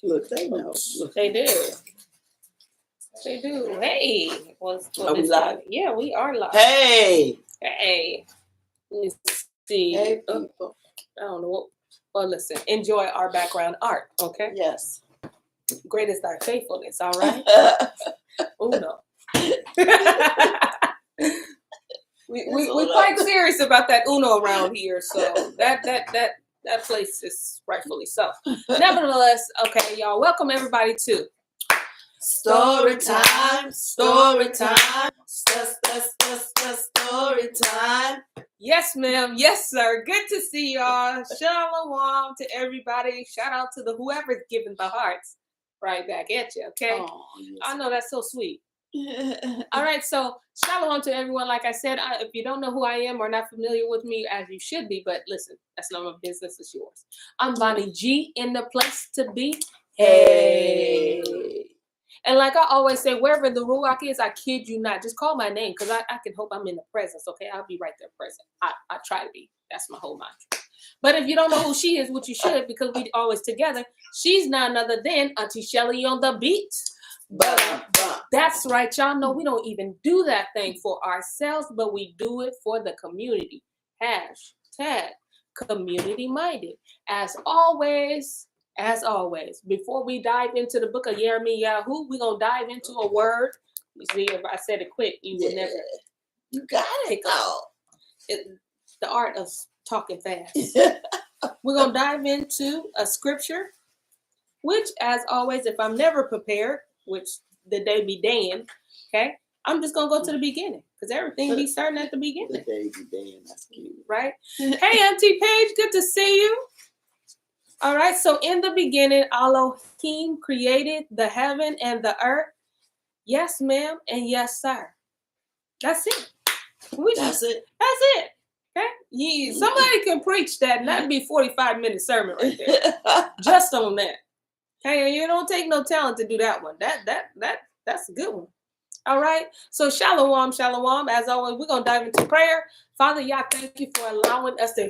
Look, they know. They do. They do. Hey. Are we live? Yeah, we are live. Hey. Hey. Let me see. Hey, people. I don't know what. Well, listen. Enjoy our background art, okay? Yes. Great is thy faithfulness, all right? Uno. we quite serious about that Uno around here, so that place is rightfully so. Nevertheless, okay, y'all, welcome everybody to Story time, story time, story time. Yes, ma'am. Yes, sir. Good to see y'all. Shalom to everybody. Shout out to the whoever's giving the hearts right back at you, okay? Oh, yes. I know that's so sweet. All right, so shalom to everyone. Like I said, if you don't know who I am or not familiar with me, as you should be, but listen, that's not my business, it's yours. I'm Bonnie G, in the place to be. Hey. And like I always say, wherever the Ruach is, I kid you not, just call my name, because I can hope I'm in the presence, okay? I'll be right there present. I try to be. That's my whole mantra. But if you don't know who she is, which you should, because we always together, she's none other than Auntie Shelly on the beat. That's right, y'all know we don't even do that thing for ourselves, but we do it for the community. Hashtag community minded. As always, before we dive into the book of YirmeYahu, we're going to dive into a word. You see, if I said it quick, you would never. You got it. The art of talking fast. We're going to dive into a scripture, which, as always, if I'm never prepared, which the day be damned, okay, I'm just going to go to the beginning, because everything be starting at the beginning. The day be damned. That's cute. Right? Hey, Auntie Paige, good to see you. All right, so in the beginning, Elohim created the heaven and the earth. Yes, ma'am, and yes, sir. That's it. That's it. That's it. Okay? Yeah, somebody can preach that, and that'd be 45-minute sermon right there. Just on that. Okay, you don't take no talent to do that one. That's a good one. All right. So shalom. As always, we're gonna dive into prayer. Father, Yah, thank you for allowing us to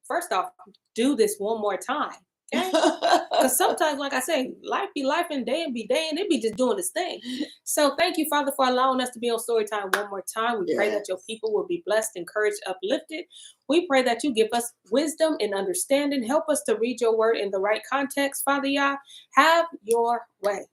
first off do this one more time. Okay? Because sometimes, like I say, life be life and day and be day, and it be just doing this thing. So thank you, Father, for allowing us to be on story time one more time. We pray that your people will be blessed, encouraged, uplifted. We pray that you give us wisdom and understanding. Help us to read your word in the right context. Father Yah, have your way.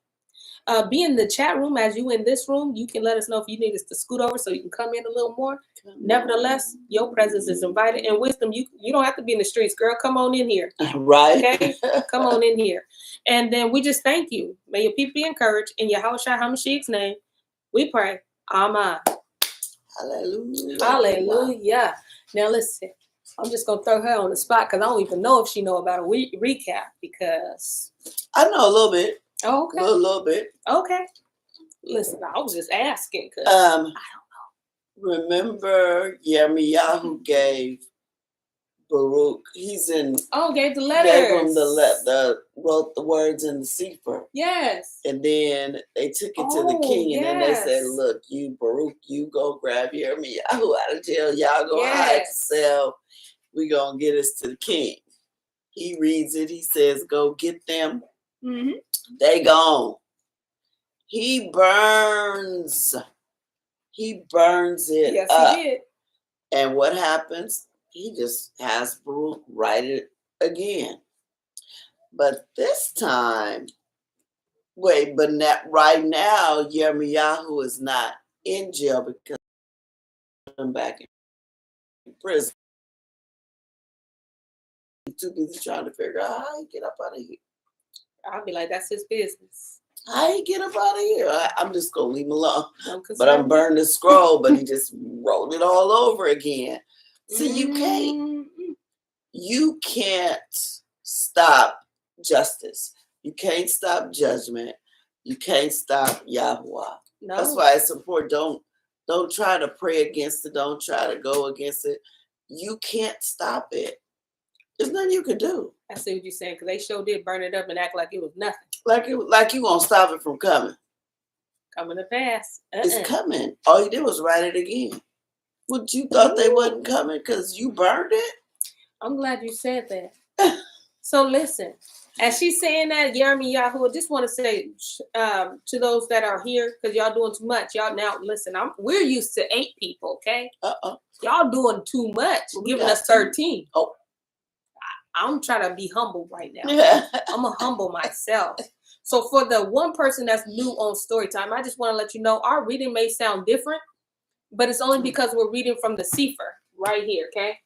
Be in the chat room as you in this room. You can let us know if you need us to scoot over so you can come in a little more. Nevertheless, your presence is invited. And wisdom, you don't have to be in the streets, girl. Come on in here. Right. Okay? Come on in here. And then we just thank you. May your people be encouraged. In Yahushua HaMashiach's name, we pray. Amen. Hallelujah. Hallelujah. Now listen, I'm just going to throw her on the spot because I don't even know if she know about a recap because... I know a little bit. Oh, okay. A little bit. Okay. Listen, I was just asking because I don't know. Remember YirmeYahu gave Baruch. He's in. Oh, gave the letters. Gave him wrote the words in the sefer. Yes. And then they took it to the king, and then they said, "Look, you Baruch, you go grab YirmeYahu out of jail. Y'all go hide yourself. We gonna get us to the king." He reads it. He says, "Go get them." Mm-hmm. They gone. He burns it yes, up. He did. And what happens? He just has Baruch write it again. But this time, right now, YirmeYahu is not in jail because I'm back in prison. He's too busy trying to figure out how he get up out of here. I'll be like, that's his business. How he get up out of here? I'm just going to leave him alone. But I'm burning the scroll, but he just wrote it all over again. See, you can't stop justice. You can't stop judgment. You can't stop Yahuwah. No. That's why it's important. Don't try to pray against it. Don't try to go against it. You can't stop it. There's nothing you can do. I see what you're saying, because they sure did burn it up and act like it was nothing. Like you gonna stop it from coming. Coming to pass. It's coming. All you did was write it again. What, you thought they wasn't coming because you burned it? I'm glad you said that. So listen, As she's saying that, YirmeYahu, I just want to say to those that are here, because y'all doing too much. Y'all now listen. We're used to 8 people, okay? Y'all doing too much, giving us 13. Oh, I'm trying to be humble right now. yeah. I'm gonna humble myself. So for the one person that's new on Storytime, I just want to let you know our reading may sound different, but it's only because we're reading from the Sefer right here, okay?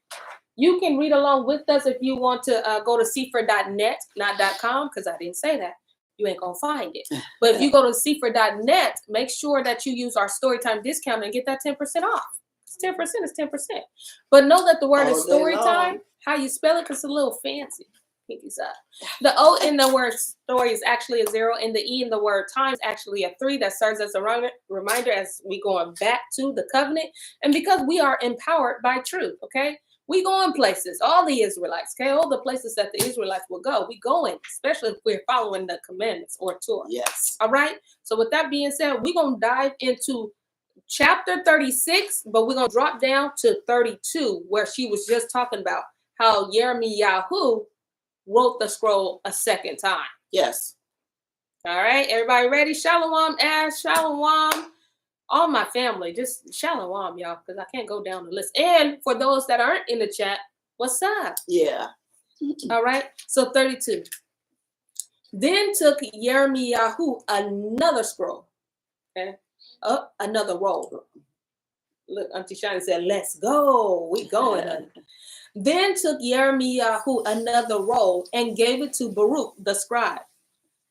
You can read along with us if you want to go to Sefer.net, not .com, because I didn't say that. You ain't going to find it. But if you go to Sefer.net, make sure that you use our Storytime discount and get that 10% off. It's 10% is 10%. But know that the word is Storytime. How you spell it, because it's a little fancy. Pinkies up. The O in the word story is actually a 0, and the E in the word time is actually a 3. That serves as a reminder as we going back to the covenant. And because we are empowered by truth, okay? We going places, all the Israelites, okay? All the places that the Israelites will go. We going, especially if we're following the commandments or Torah. Yes. All right? So with that being said, we're going to dive into chapter 36, but we're going to drop down to 32, where she was just talking about how YirmeYahu wrote the scroll a second time. Yes. All right, everybody ready? Shalom, Ash, Shalom. All my family, just Shalom, y'all, because I can't go down the list. And for those that aren't in the chat, what's up? Yeah. All right, so 32. Then took YirmeYahu another scroll, okay, up another roll. Look, Auntie Shani said, let's go. We going, honey. Then took YirmeYahu another roll and gave it to Baruch the scribe,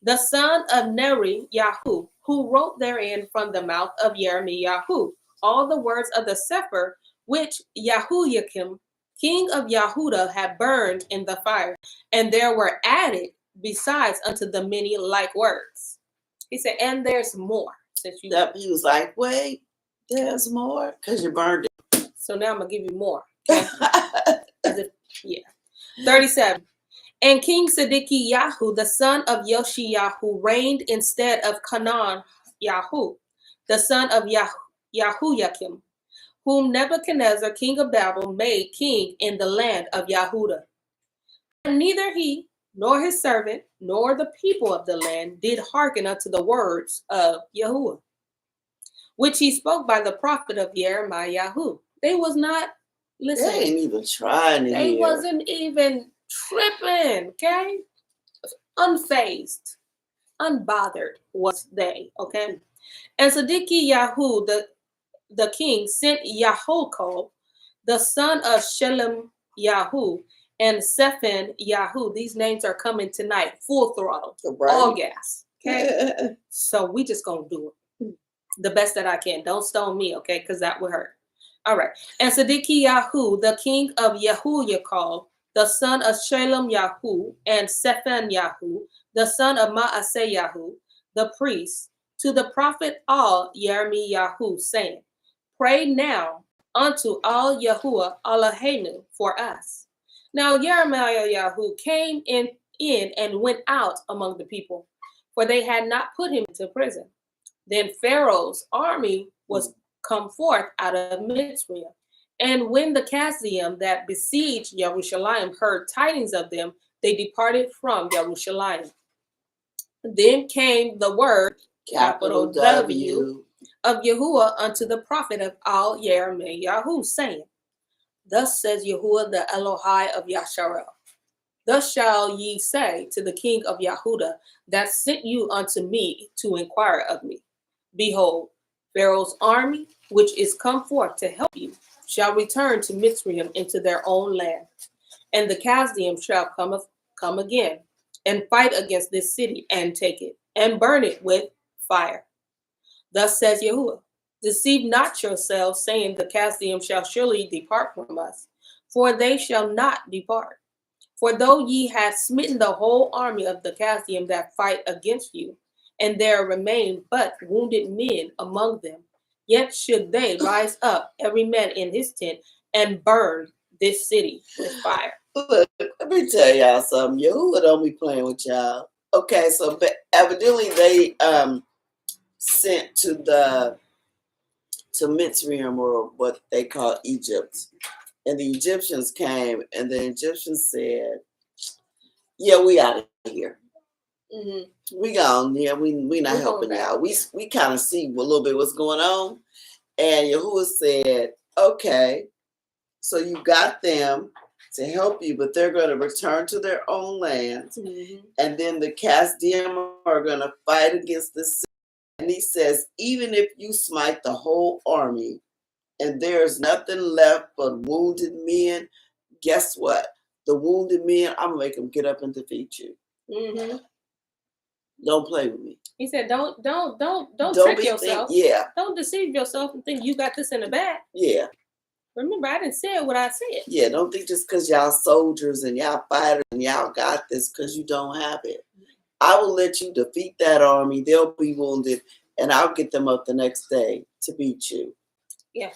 the son of St0ryTim3, who wrote therein from the mouth of YirmeYahu all the words of the Sefer which Jehoiakim, king of Yehuda, had burned in the fire, and there were added besides unto the many like words. He said, and there's more. Since you He was like, wait, there's more? Because you burned it. So now I'm going to give you more. Okay? Yeah. 37. And King Zedekiah, the son of Yoshiyahu, reigned instead of Yahu, the son of Jehoiakim, whom Nebuchadnezzar, king of Babel, made king in the land of Yehuda. And neither he, nor his servant, nor the people of the land did hearken unto the words of Yahuwah, which he spoke by the prophet of YirmeYahu. They was not listening. They ain't even trying to They hear. wasn't even tripping, okay? Unfazed, unbothered was they, okay? And Zedekiyahu, the king, sent Yahokob, the son of Yahu, and Yahu. These names are coming tonight, full throttle, all gas, okay? So we just gonna do it the best that I can. Don't stone me, okay? Because that would hurt. All right. And Zedekiyahu, the king of Jehoiakim, the son of Yahu, and Yahu, the son of Maaseyahu, the priest, to the prophet all YirmeYahu, saying, pray now unto all Yahuwah Eloheinu for us. Now YirmeYahu came in and went out among the people, for they had not put him into prison. Then Pharaoh's army was come forth out of Mitzrayim. And when the Chaldeans that besieged Jerusalem heard tidings of them, they departed from Jerusalem. Then came the word, capital W, of Yahuwah unto the prophet of all YirmeYahu, saying, thus says Yahuwah, the Elohai of Yasharel. Thus shall ye say to the king of Yehuda that sent you unto me to inquire of me. Behold, Pharaoh's army, which is come forth to help you, shall return to Mitzrayim into their own land. And the Chaldeans shall come again and fight against this city and take it and burn it with fire. Thus says Yahuwah, deceive not yourselves, saying the Chaldeans shall surely depart from us, for they shall not depart. For though ye had smitten the whole army of the Chaldeans that fight against you, and there remain but wounded men among them, yet should they rise up, every man in his tent, and burn this city with fire. Look, let me tell y'all something. Yahuwah don't be playing with y'all. Okay, so evidently they sent to Mitzrayim, or what they call Egypt. And the Egyptians came, and the Egyptians said, Yeah, we out of here. Mm-hmm. We gone. Yeah, we not We're helping going back, y'all. yeah. We kind of see a little bit what's going on. And Yahuwah said, okay, so you got them to help you, but they're going to return to their own lands. Mm-hmm. And then the Casdim are going to fight against the city. And he says, even if you smite the whole army and there's nothing left but wounded men, guess what? The wounded men, I'm going to make them get up and defeat you. Mm-hmm. Don't play with me. He said, don't trick yourself. Yeah. Don't deceive yourself and think you got this in the bag. Yeah. Remember, I didn't say what I said. Yeah, don't think just because y'all soldiers and y'all fighters and y'all got this because you don't have it. I will let you defeat that army. They'll be wounded, and I'll get them up the next day to beat you. Yeah.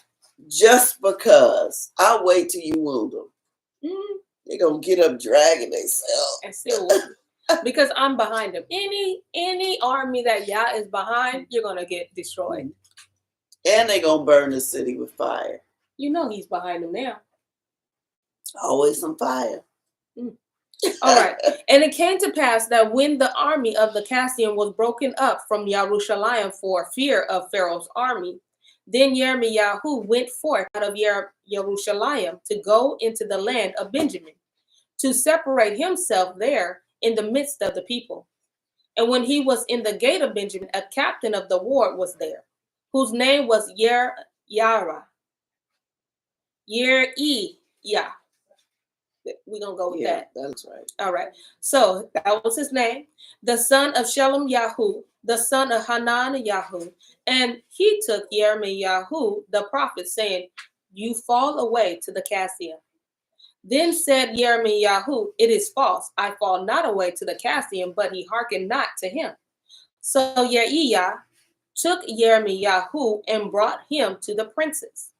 Just because. I'll wait till you wound them. Mm-hmm. They're going to get up dragging themselves. And still wound. Because I'm behind them. Any army that Yah is behind, you're going to get destroyed. And they're going to burn the city with fire. You know he's behind them now. Always some fire. All right. And it came to pass that when the army of the Casdim was broken up from Yerushalayim for fear of Pharaoh's army, then YirmeYahu went forth out of Yerushalayim to go into the land of Benjamin, to separate himself there in the midst of the people. And when he was in the gate of Benjamin, a captain of the ward was there, whose name was YirmeYahu. YirmeYahu. We're going to go with that. That's right. All right. So that was his name. The son of YirmeYahu, the son of Hananiah. And he took YirmeYahu, the prophet, saying, you fall away to the Casdim. Then said YirmeYahu, it is false. I fall not away to the Casdim, but he hearkened not to him. So Yehiah took YirmeYahu and brought him to the princes.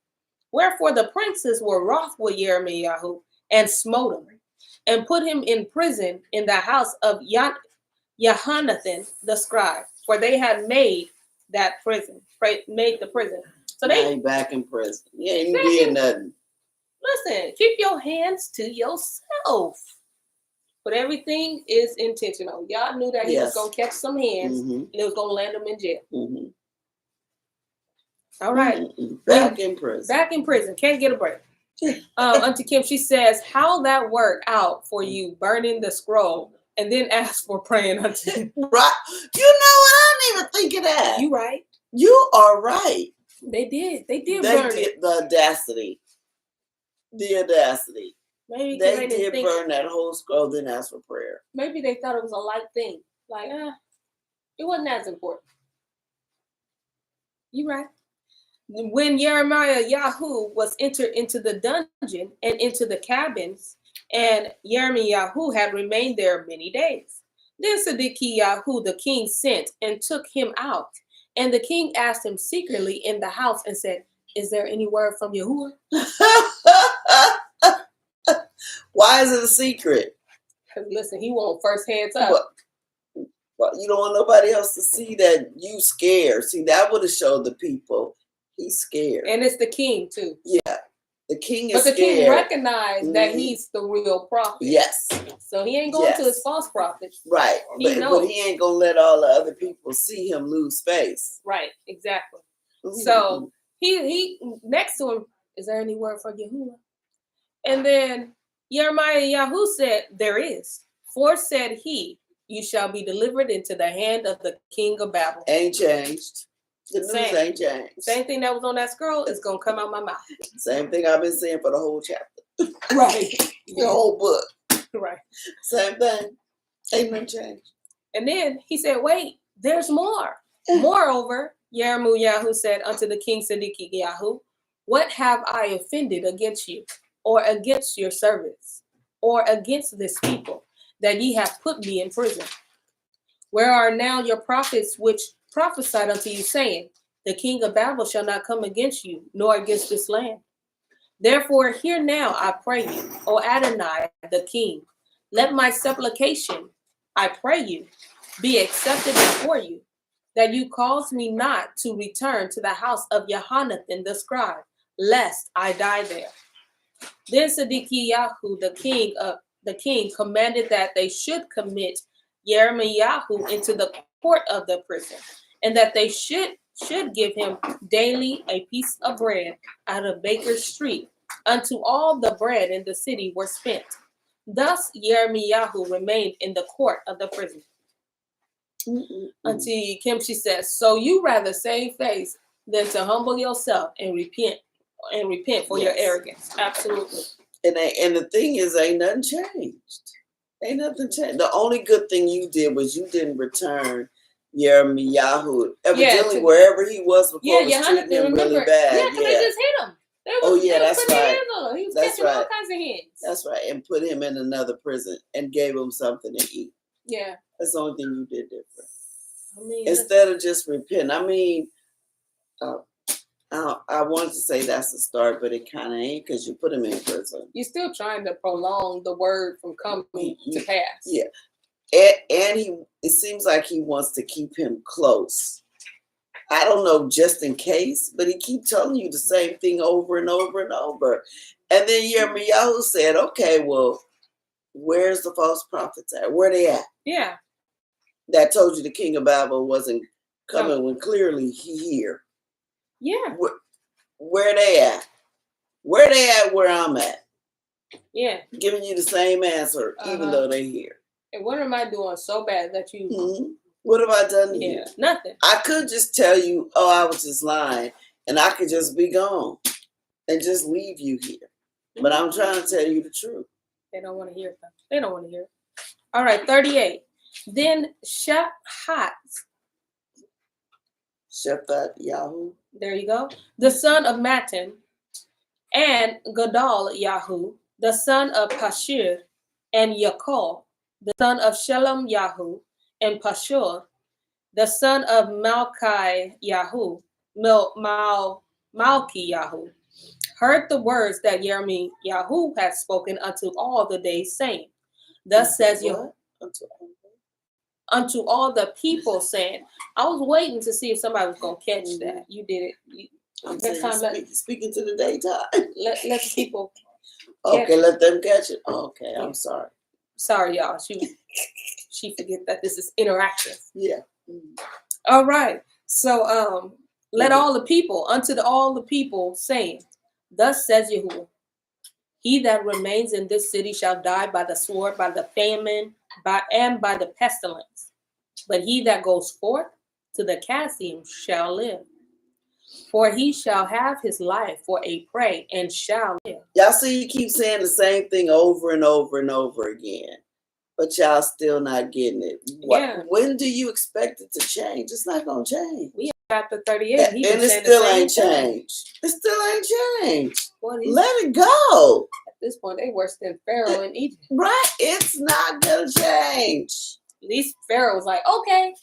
Wherefore the princes were wroth with YirmeYahu and smote him, and put him in prison in the house of Yohanan the scribe, for they had made that prison, made the prison. So they ain't back in prison. You ain't did nothing. Listen, keep your hands to yourself. But everything is intentional. Y'all knew that he was going to catch some hands, and it was going to land him in jail. All right. Back in prison. Back in prison. Can't get a break. Auntie Kim, she says, how that worked out for you burning the scroll and then ask for praying unto him. Right. You know what? I didn't even think of that. You right. You are right. They did. They did they burn did it. The audacity. The audacity. Maybe they did burn that whole scroll, then ask for prayer. Maybe they thought it was a light thing. Like, it wasn't as important. You right. When YirmeYahu was entered into the dungeon and into the cabins, and YirmeYahu had remained there many days, then Zedekiah the king sent and took him out. And the king asked him secretly in the house and said, is there any word from Yahuwah? Why is it a secret? Because listen, he won't first hands up. Well, you don't want nobody else to see that you scared. See, that would have showed the people he's scared. And it's the king too. Yeah. The king is scared. But the king recognized that he's the real prophet. Yes. So he ain't going to his false prophets. Right. But he ain't going to let all the other people see him lose face. Right. Exactly. So he next to him, is there any word for Yahuwah? And then YirmeYahu said, there is. For said he, you shall be delivered into the hand of the king of Babel. Ain't changed. The news ain't changed. Same thing that was on that scroll is going to come out my mouth. Same thing I've been saying for the whole chapter. Right. The whole book. Right. Same thing. Ain't nothing changed. And then he said, wait, there's more. Moreover, YirmeYahu said unto the king Zedekiah, what have I offended against you, or against your servants, or against this people, that ye have put me in prison? Where are now your prophets which prophesied unto you, saying, the king of Babel shall not come against you, nor against this land? Therefore, hear now, I pray you, O Adonai, the king, let my supplication, I pray you, be accepted before you, that you cause me not to return to the house of Yohanan the scribe, lest I die there. Then Zedekiah, the king of the king, commanded that they should commit YirmeYahu into the court of the prison, and that they should give him daily a piece of bread out of Baker's Street, unto all the bread in the city were spent. Thus YirmeYahu remained in the court of the prison. Auntie Kimchi says, so you rather save face than to humble yourself and repent for your arrogance. Absolutely. And the thing is, ain't nothing changed. Ain't nothing changed. The only good thing you did was you didn't return YirmeYahu. Evidently, wherever he was before was treating him really bad. Yeah, because they just hit him. That's right. He was catching all kinds of hands. That's right. And put him in another prison and gave him something to eat. Yeah. That's the only thing you did different. I mean, instead of just repent. I mean, I wanted to say that's the start, but it kind of ain't, because you put him in prison. You're still trying to prolong the word from coming to pass. Yeah. And it seems like he wants to keep him close. I don't know, just in case, but he keeps telling you the same thing over and over and over. And then YirmeYahu said, okay, well, where's the false prophets at? Where they at? Yeah. That told you the king of Babel wasn't coming when clearly he here. Yeah. Where they at? Where they at where I'm at? Yeah. Giving you the same answer, even though they here. And what am I doing so bad that you... What have I done to you? Nothing. I could just tell you, oh, I was just lying, and I could just be gone and just leave you here. But I'm trying to tell you the truth. They don't want to hear it. They don't want to hear it. All right, 38. Then YirmeYahu. There you go. The son of Matan, and Gadal-Yahu, the son of Pashur, and Yakol, the son of Shalom-Yahu, and Pashur, the son of Malchi-Yahu, Malchi-Yahu, heard the words that YirmeYahu had spoken unto all the days, saying, thus says Yahuwah, unto all the people, saying, I was waiting to see if somebody was going to catch that. You did it. Next time, speaking to the daytime. Let the people. Okay, let them catch it. Okay, I'm sorry. Sorry, y'all. She forget that this is interactive. Yeah. All right. So let all the people, all the people, saying, thus says Yahuwah, he that remains in this city shall die by the sword, by the famine, and by the pestilence. But he that goes forth to the Cassim shall live. For he shall have his life for a prey and shall live. Y'all see, you keep saying the same thing over and over and over again, but y'all still not getting it. When do you expect it to change? It's not going to change. We have chapter 38. And it still ain't changed. It still ain't changed. Let it go. At this point, they worse than Pharaoh in Egypt. Right. It's not going to change. At least Pharaoh was like, okay.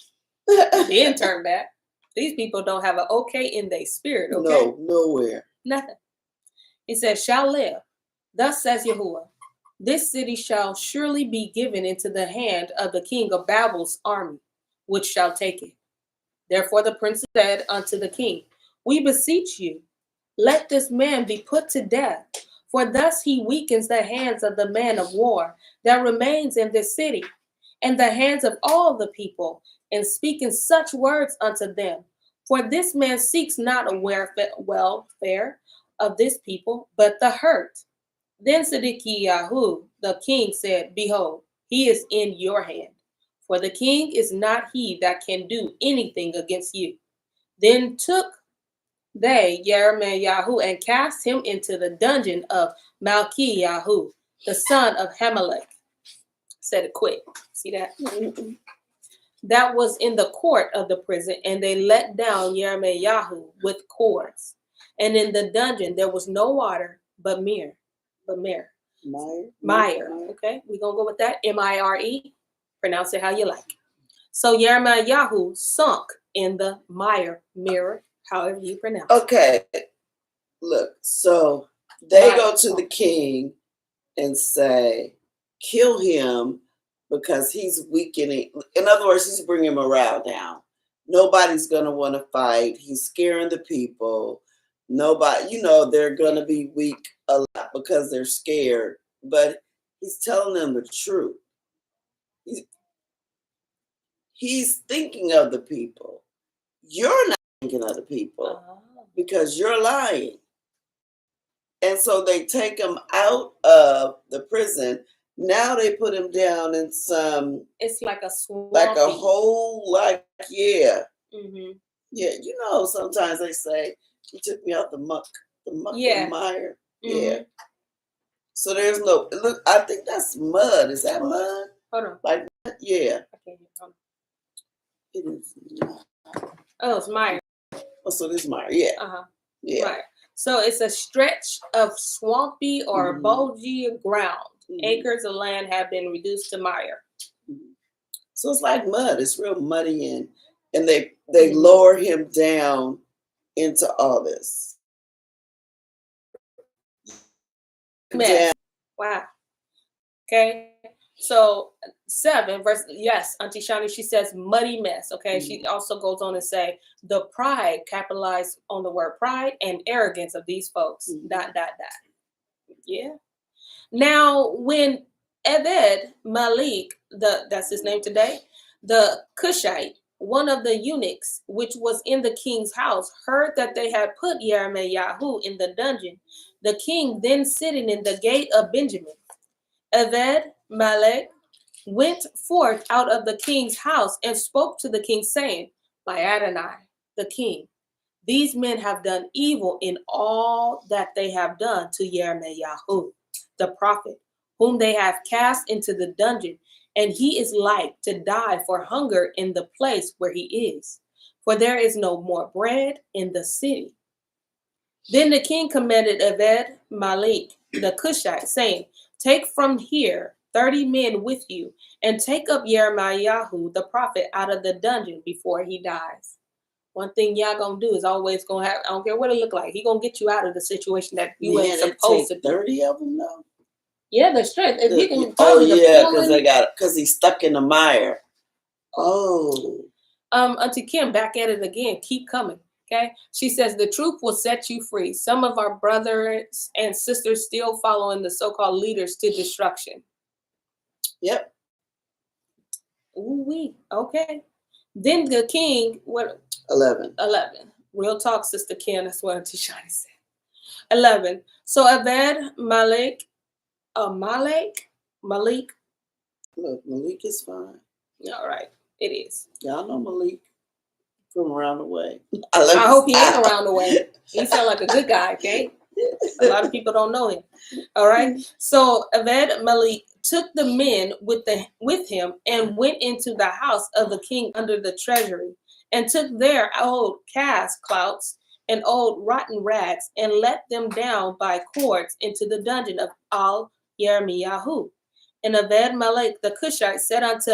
Then turn back. These people don't have an okay in their spirit, okay? No, nowhere. Nothing. It says, shall live. Thus says Yahuwah, this city shall surely be given into the hand of the king of Babel's army, which shall take it. Therefore the prince said unto the king, we beseech you, let this man be put to death, for thus he weakens the hands of the man of war that remains in this city, and the hands of all the people, and speaking such words unto them. For this man seeks not a welfare of this people, but the hurt. Then Zedekiah, the king, said, behold, he is in your hand. For the king is not he that can do anything against you. Then took they YirmeYahu and cast him into the dungeon of Malchi-Yahu, the son of Hamelech. Said it quick. See that? That was in the court of the prison, and they let down YirmeYahu with cords. And in the dungeon there was no water but mire. Mire. Okay, we're gonna go with that. Mire. Pronounce it how you like. So YirmeYahu sunk in the mirror, however you pronounce it. Okay. Look, so they go to the king and say, kill him, because he's weakening. In other words, he's bringing morale down. Nobody's going to want to fight. He's scaring the people. Nobody, they're going to be weak a lot because they're scared. But He's telling them the truth. He's thinking of the people. You're not thinking of the people because you're lying. And so they take him out of the prison. Now they put him down in some. It's like a swamp. Like a whole, yeah. Mm-hmm. Yeah, sometimes they say, he took me out the muck and mire. Mm-hmm. Yeah. So there's no, look, I think that's mud. Is that mud? Hold on. Like, yeah. Okay, hold on. It is not. Oh, it's mire. Oh, so this mire, yeah. Uh-huh. Yeah. Right. So it's a stretch of swampy or boggy ground. Mm-hmm. Acres of land have been reduced to mire. Mm-hmm. So it's like mud. It's real muddy, and they lower him down into all this. Mess. Wow. Okay. So 7 verse, yes, Auntie Shani, she says muddy mess. Okay. Mm-hmm. She also goes on to say the pride, capitalized on the word pride, and arrogance of these folks. Mm-hmm. ... Yeah. Now, when Ebed Malik, that's his name today, the Cushite, one of the eunuchs, which was in the king's house, heard that they had put YirmeYahu in the dungeon, the king then sitting in the gate of Benjamin, Ebed Malik went forth out of the king's house and spoke to the king, saying, by Adonai, the king, these men have done evil in all that they have done to YirmeYahu, the prophet, whom they have cast into the dungeon, and he is like to die for hunger in the place where he is, for there is no more bread in the city. Then the king commanded Ebed Malik, the Cushite, saying, take from here 30 men with you, and take up YirmeYahu, the prophet, out of the dungeon before he dies. One thing y'all gonna do is always gonna have, I don't care what it look like, he gonna get you out of the situation that you ain't supposed to do. 30 of them though? Yeah, the strength. If you can because he's stuck in the mire. Oh. Auntie Kim, back at it again. Keep coming. Okay. She says the truth will set you free. Some of our brothers and sisters still following the so-called leaders to destruction. Yep. Ooh-wee. Okay. Then the king, what? 11. Real talk, Sister Kim. That's what Auntie Shani said. 11. So Ebed Malik. Malik. Look, Malik is fine. All right, it is. Y'all know Malik from around the way. I hope he ain't around the way. He sound like a good guy, okay? A lot of people don't know him. All right. So Ebed Malik took the men with him and went into the house of the king under the treasury, and took their old cast clouts and old rotten rags, and let them down by cords into the dungeon of YirmeYahu. And Ebed Malik the Cushite said unto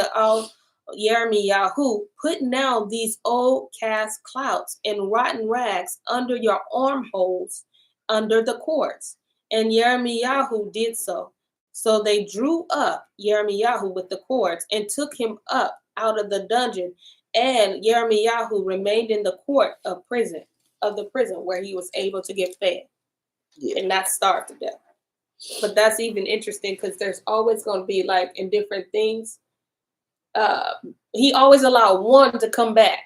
YirmeYahu, put now these old cast clouts and rotten rags under your armholes, under the cords. And YirmeYahu did so. So they drew up YirmeYahu with the cords and took him up out of the dungeon. And YirmeYahu remained in the court of the prison where he was able to get fed and not starve to death. But that's even interesting because there's always going to be, like, in different things, he always allowed one to come back.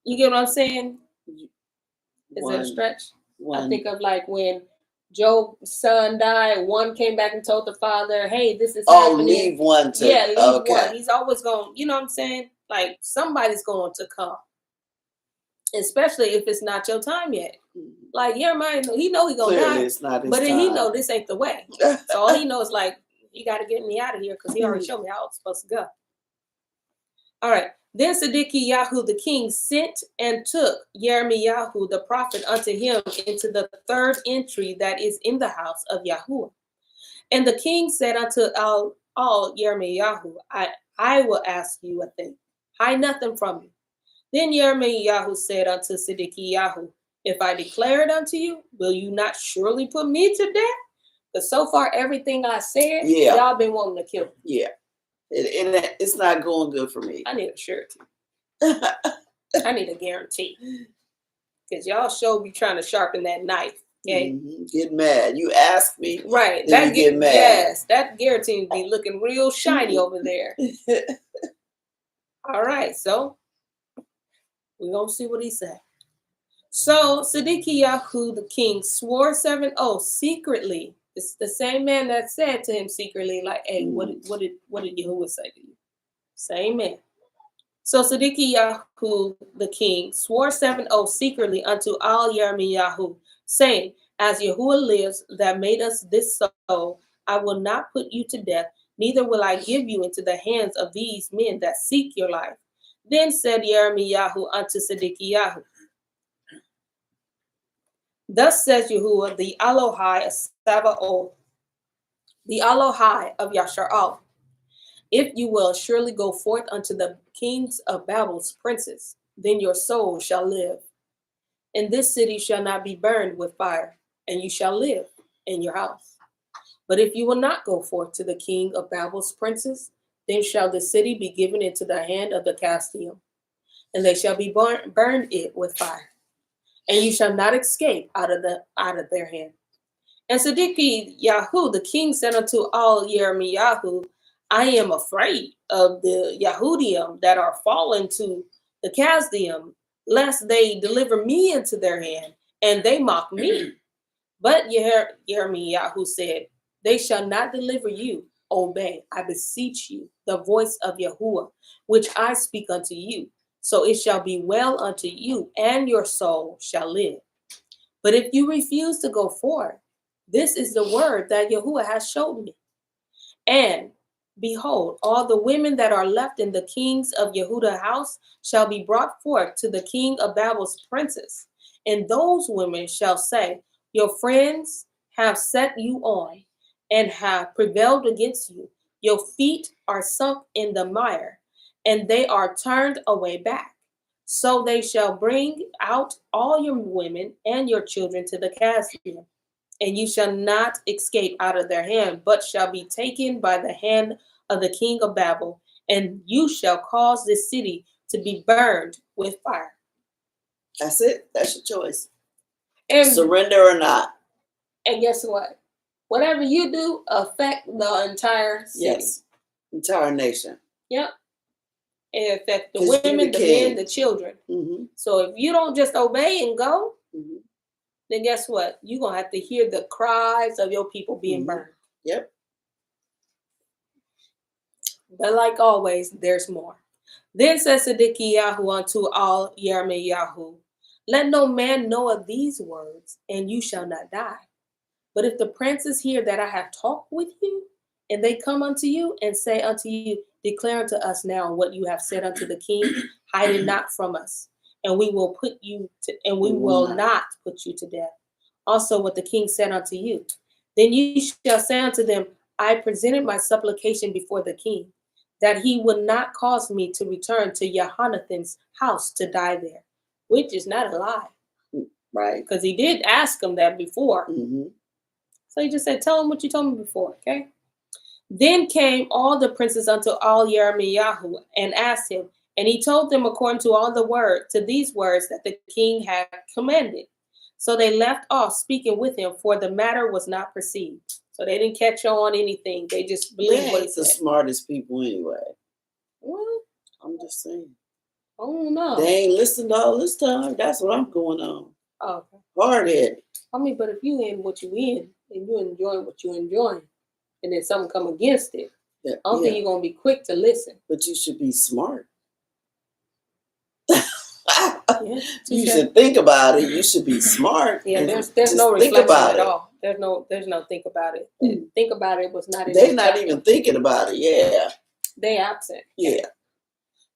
You get what I'm saying? Is that a stretch? I think of like when Job's son died, one came back and told the father, hey, this is happening. Leave one to. Yeah, leave one. He's always going, you know what I'm saying? Like, somebody's going to come. Especially if it's not your time yet. Like, he know he gonna die, it's not his but time. He know this ain't the way. So all he knows is like, you got to get me out of here because he already showed me how it's supposed to go. All right. Then Zedekiah the king sent and took YirmeYahu the prophet unto him into the third entry that is in the house of Yahuwah. And the king said unto all YirmeYahu, I will ask you a thing. Hide nothing from you. Then YirmeYahu said unto Zedekiah, if I declare it unto you, will you not surely put me to death? Because so far, everything I said, y'all been wanting to kill me. Yeah. It's not going good for me. I need a surety. I need a guarantee. Because y'all sure be trying to sharpen that knife. Okay. Get mad. You ask me, Right. then That you get mad. Yes, that guillotine be looking real shiny over there. All right, so we're gonna see what he said. So YirmeYahu the king swore 7 oaths secretly. It's the same man that said to him secretly, like, "Hey, what did Yahuwah say to you?" Same man. So YirmeYahu the king swore 7 oaths secretly unto all YirmeYahu, saying, "As Yahuwah lives, that made us this soul, I will not put you to death, neither will I give you into the hands of these men that seek your life." Then said YirmeYahu unto YirmeYahu, "Thus says Yahuwah, the Elohai of Sabaoth, the Elohai of Yasharal, if you will surely go forth unto the kings of Babel's princes, then your soul shall live. And this city shall not be burned with fire, and you shall live in your house. But if you will not go forth to the king of Babel's princes, then shall the city be given into the hand of the Chaldeans, and they shall be burned it with fire, and you shall not escape out of their hand." And YirmeYahu the king said unto all YirmeYahu, "I am afraid of the Yahudim that are fallen to the Chaldeans, lest they deliver me into their hand, and they mock me." But YirmeYahu said, "They shall not deliver you. Obey, I beseech you, the voice of Yahuwah, which I speak unto you. So it shall be well unto you, and your soul shall live. But if you refuse to go forth, this is the word that Yahuwah has showed me. And behold, all the women that are left in the kings of Yehuda's house shall be brought forth to the king of Babel's princes. And those women shall say, your friends have set you on and have prevailed against you. Your feet are sunk in the mire, and they are turned away back. So they shall bring out all your women and your children to the Chaldeans, and you shall not escape out of their hand, but shall be taken by the hand of the king of Babel, and you shall cause this city to be burned with fire." That's it. That's your choice. And surrender or not. And guess what? Whatever you do affect the entire city. Yes. Entire nation. Yep. It affects the women, the men, the children. Mm-hmm. So if you don't just obey and go, mm-hmm. then guess what? You're going to have to hear the cries of your people being mm-hmm. burned. Yep. But like always, there's more. Then says YirmeYahu unto all YirmeYahu, "Let no man know of these words, and you shall not die. But if the princes hear that I have talked with you, and they come unto you and say unto you, declare unto us now what you have said unto the king, hide it not from us, and we will not put you to death. Also what the king said unto you. Then you shall say unto them, I presented my supplication before the king, that he would not cause me to return to Yehonathan's house to die there," which is not a lie. Right. Because he did ask him that before. Mm-hmm. So he just said, tell him what you told me before, okay? Then came all the princes unto all YirmeYahu and asked him, and he told them according to all to these words that the king had commanded. So they left off speaking with him, for the matter was not perceived. So they didn't catch on anything. They just believed what he said. The smartest people anyway. Well, I'm just saying. I don't know. They ain't listened all this time. That's what I'm going on. Oh, okay. Hard-headed. I mean, but if you in what you in, and you enjoying what you enjoying, and then something come against it, I don't think you're going to be quick to listen. But you should be smart. You should think about it. You should be smart. Yeah, there's no reflection at all. There's no think about it. Think about it was not in They're not even thinking about it. Yeah. They absent. Yeah.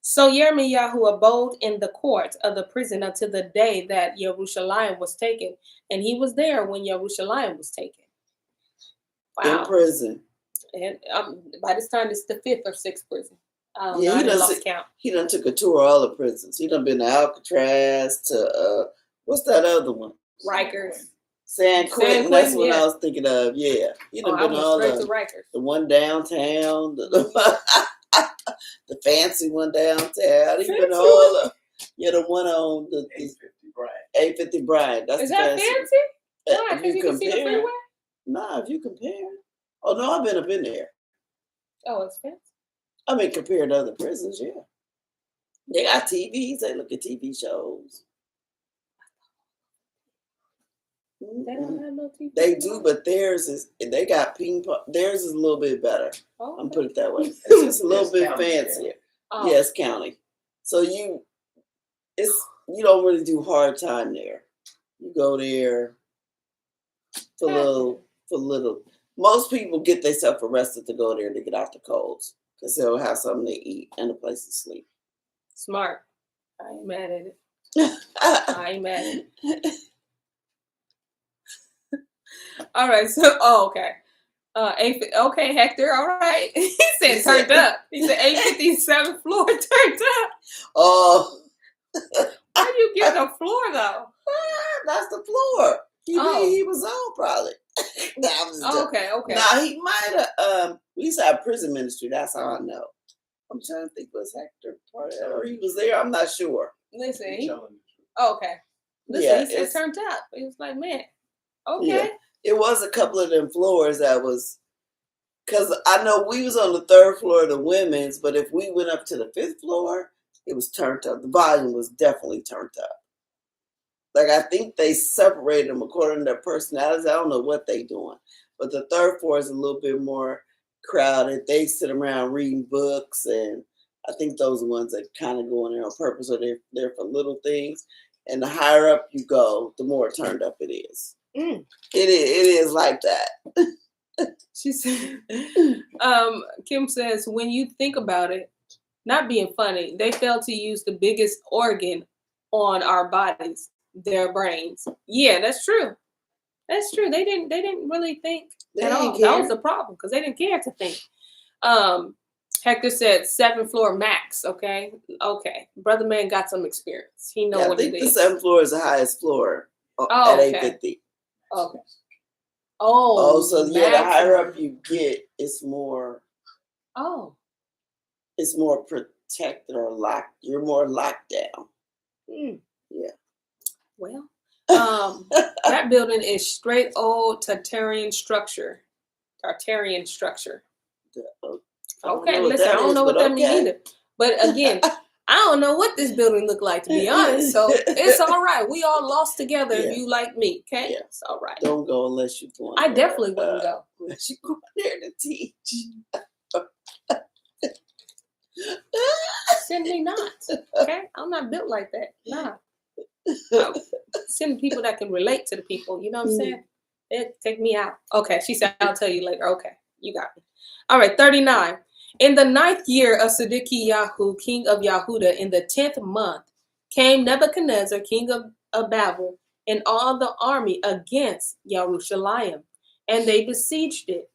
So YirmeYahu abode in the court of the prison until the day that Yerushalayim was taken, and he was there when Yerushalayim was taken. Wow. In prison. And by this time, it's the 5th or 6th prison. He lost count. He done took a tour of all the prisons. He done been to Alcatraz, to what's that other one? Rikers. San Quentin. That's what I was thinking of. Yeah, he done been all to Rikers. The one downtown, the fancy one downtown. He been all the one on the 850 Bryant. 850 Bryant. That's Is that fancy? Why? Because you can see the freeway? Nah, if you compare. Oh, no, I've been up in there. Oh, it's fancy. I mean, compared to other prisons, yeah. They got TVs. They look at TV shows. They don't have no TV. They do, but theirs is, they got ping pong. Theirs is a little bit better. Oh, I'm put it that way. It's just a little bit fancier. Oh. Yes, county. So you don't really do hard time there. You go there for little. Most people get themselves arrested to go there to get out the colds because they'll have something to eat and a place to sleep. Smart. I ain't mad at it. I ain't mad at it. All right. So, okay. Okay, Hector. All right. He said turned up. He said 857th floor turned up. Oh. How do you get the floor though? That's the floor. He was on probably. Okay. Now he might have. We used to have prison ministry. That's how I know. I'm trying to think, was Hector part of that, or he was there? I'm not sure. Listen. He said turned up. He was like, man. Okay. Yeah. It was a couple of them floors that was, because I know we was on the 3rd floor of the women's, but if we went up to the 5th floor, it was turned up. The volume was definitely turned up. Like, I think they separated them according to their personalities. I don't know what they doing. But the 3rd floor is a little bit more crowded. They sit around reading books, and I think those are ones that kind of go in there on purpose, or they're there for little things. And the higher up you go, the more turned up it is. It is like that. She said, Kim says, when you think about it, not being funny, they fail to use the biggest organ on our bodies, their brains. Yeah, that's true. That's true. They didn't really think at all. That was the problem, because they didn't care to think. Hector said 7th floor max. Okay. Brother man got some experience. He know what it is. I think the 7th floor is the highest floor at 850. Okay. So the higher up you get, it's more. It's more protected or locked. You're more locked down. Yeah. Well, that building is straight old Tartarian structure. Okay, listen, I don't know what that means either. But again, I don't know what this building looked like, to be honest. So it's all right. We all lost together if you like me. Okay? Yeah. It's all right. Don't go unless you're going. I definitely wouldn't go. Unless you go there to teach. Send me not. Okay? I'm not built like that. Nah. Send people that can relate to the people. You know what I'm saying? Take me out. Okay. She said, I'll tell you later. Okay. You got me. All right. 39. In the 9th year of YirmeYahu, king of Yahuda, in the 10th month, came Nebuchadnezzar, king of Babel, and all the army against Jerusalem, and they besieged it.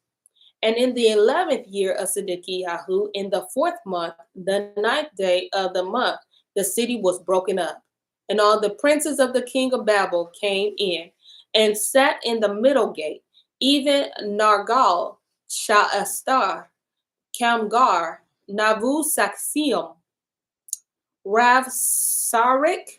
And in the 11th year of YirmeYahu, in the 4th month, the 9th day of the month, the city was broken up. And all the princes of the king of Babel came in and sat in the middle gate, even Nargal, Sha'astar, Kamgar, Navu Saxium, Rav Sarik,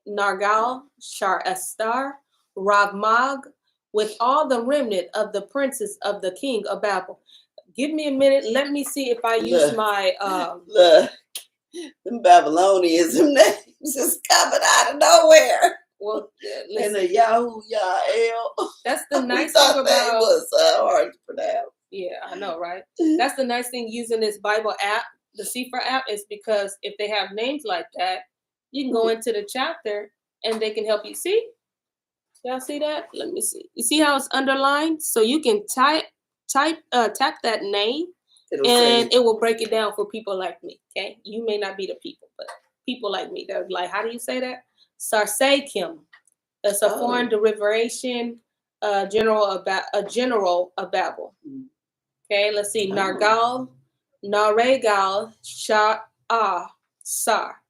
Nargal, Sha'astar, Rav Mag, with all the remnant of the princes of the king of Babel. Give me a minute. Let me see if I use my look. Them Babylonians, them names just coming out of nowhere. Well, and the YirmeYahu. That's the nice thing about it was hard to pronounce. Yeah, I know, right? That's the nice thing using this Bible app, the Sefer app, is because if they have names like that, you can go into the chapter and they can help you see. Y'all see that? Let me see. You see how it's underlined? So you can tap that name, and it will break it down for people like me. Okay, you may not be the people, but people like me, they're like, how do you say that? St0ryTim3. That's a foreign derivation, general of Babel. Okay, let's see. Nargal, Naregal, Sar.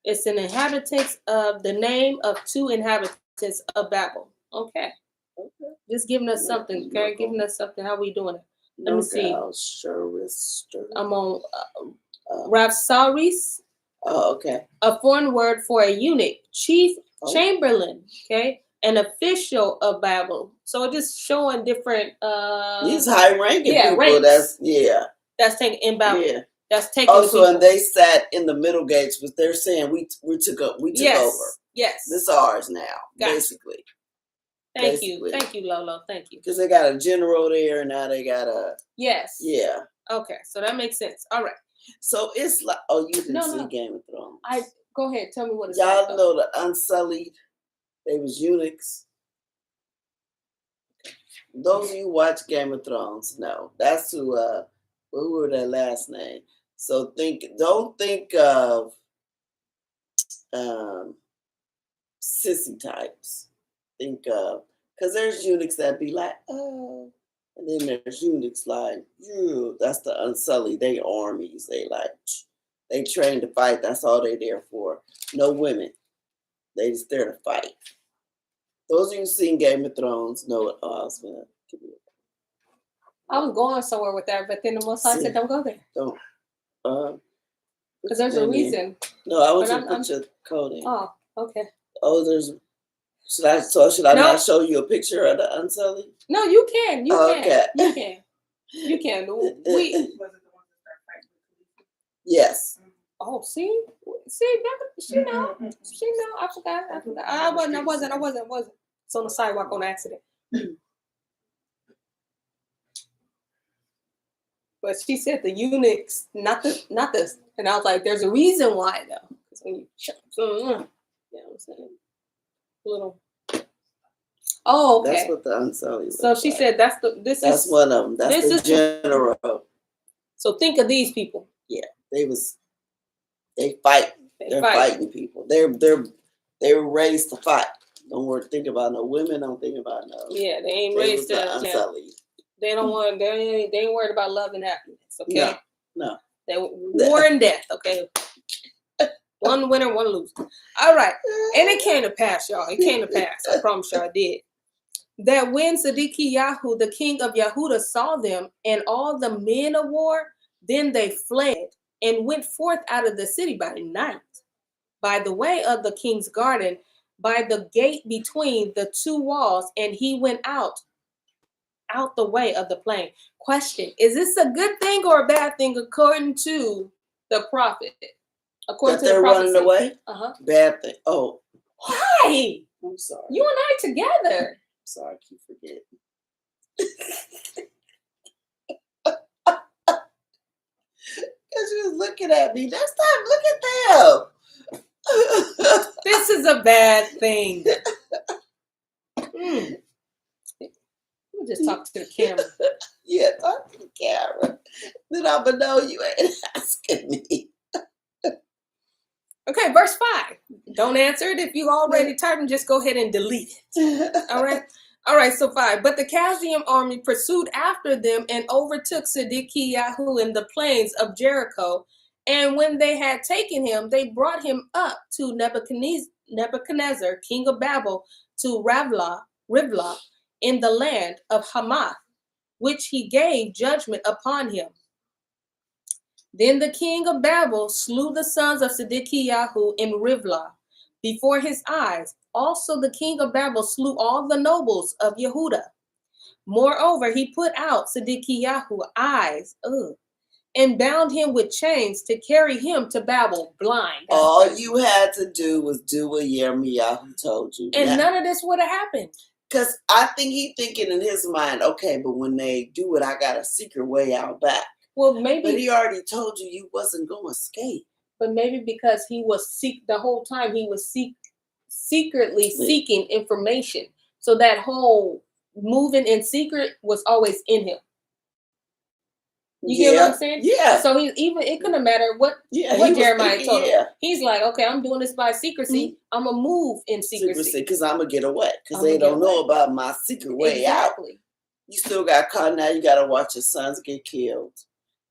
It's an inhabitants of the name of 2 inhabitants of Babel. Okay. Just giving us something, okay? Giving us something. How we doing it? Let me see. I'm on Rav Saris. Oh, okay. A foreign word for a eunuch, chief chamberlain, okay? an official of Babel. So just showing different these high ranking people. Ranks. That's taken in Babel. Yeah. That's taking. Also, and they sat in the middle gates, but they're saying we took over. Yes. This is ours now, Gotcha. basically. Thank you, Lolo. Thank you. Because they got a general there, and now they got a. Yes. Yeah. Okay, so that makes sense. All right. So it's like, you didn't see Game of Thrones. Go ahead. Tell me what it's Y'all like, know the Unsullied. They was eunuchs. Those of you who watch Game of Thrones know that's who. Who were their last name? So don't think of sissy types. Think of, because there's eunuchs that be like, oh, and then there's eunuchs like, that's the Unsullied. They armies. They train to fight. That's all they there for. No women. They just there to fight. Those of you who've seen Game of Thrones know what I was gonna give you. I'm going somewhere with that, but then the Most High said, "Don't go there." Don't. Because there's a reason. No, I want you to put your code in. Oh, okay. Oh, should I not show you a picture of the Unsullied? No, you can. You okay. can. You can. Yes. Oh, see, she know. I forgot. I wasn't. It's on the sidewalk on accident. But she said the eunuchs, not this. And I was like, there's a reason why though. Because when you you know what I'm saying? Little. Oh, okay. That's what the Unsullied. So she said that's one of them. That's the general. So think of these people. Yeah, they fight. They're fighting people. They were raised to fight. Don't think about no women. Don't think about no. Yeah, they ain't raised to Unsullied. They don't want. They ain't worried about love and happiness. Okay. No. They war and death. Okay. One winner, one loser. All right. And it came to pass, y'all. It came to pass. I promise y'all it did. That when YirmeYahu, the king of Yehuda, saw them and all the men of war, then they fled and went forth out of the city by night, by the way of the king's garden, by the gate between the two walls, and he went out the way of the plain. Question: is this a good thing or a bad thing according to the prophet? According to the prophet, running away. Bad thing. Oh, why? I'm sorry. You and I together. Sorry, I keep forgetting. Because you was looking at me. Next time, look at them. This is a bad thing. We'll just talk to the camera. Yeah, talk to the camera. Then I'm going to know you ain't asking me. Okay, verse 5. Don't answer it. If you already typed and just go ahead and delete it. All right, so 5. But the Chaldean army pursued after them and overtook YirmeYahu in the plains of Jericho. And when they had taken him, they brought him up to Nebuchadnezzar, king of Babel, to Rivlah in the land of Hamath, which he gave judgment upon him. Then the king of Babel slew the sons of YirmeYahu in Rivlah before his eyes. Also the king of Babel slew all the nobles of Yehuda. Moreover, he put out YirmeYahu's eyes and bound him with chains to carry him to Babel blind. All you had to do was do what YirmeYahu told you. And none of this would have happened. Because I think he's thinking in his mind, okay, but when they do it, I got a secret way out back. Well, maybe. But he already told you wasn't going to escape. But maybe because he was the whole time he was secretly seeking information. So that whole moving in secret was always in him. You hear what I'm saying? Yeah. So it couldn't matter what Jeremiah told him. He's like, okay, I'm doing this by secrecy. Mm-hmm. I'm gonna move in secrecy because I'm gonna get away. Because they don't know about my secret way out. You still got caught. Now you gotta watch your sons get killed.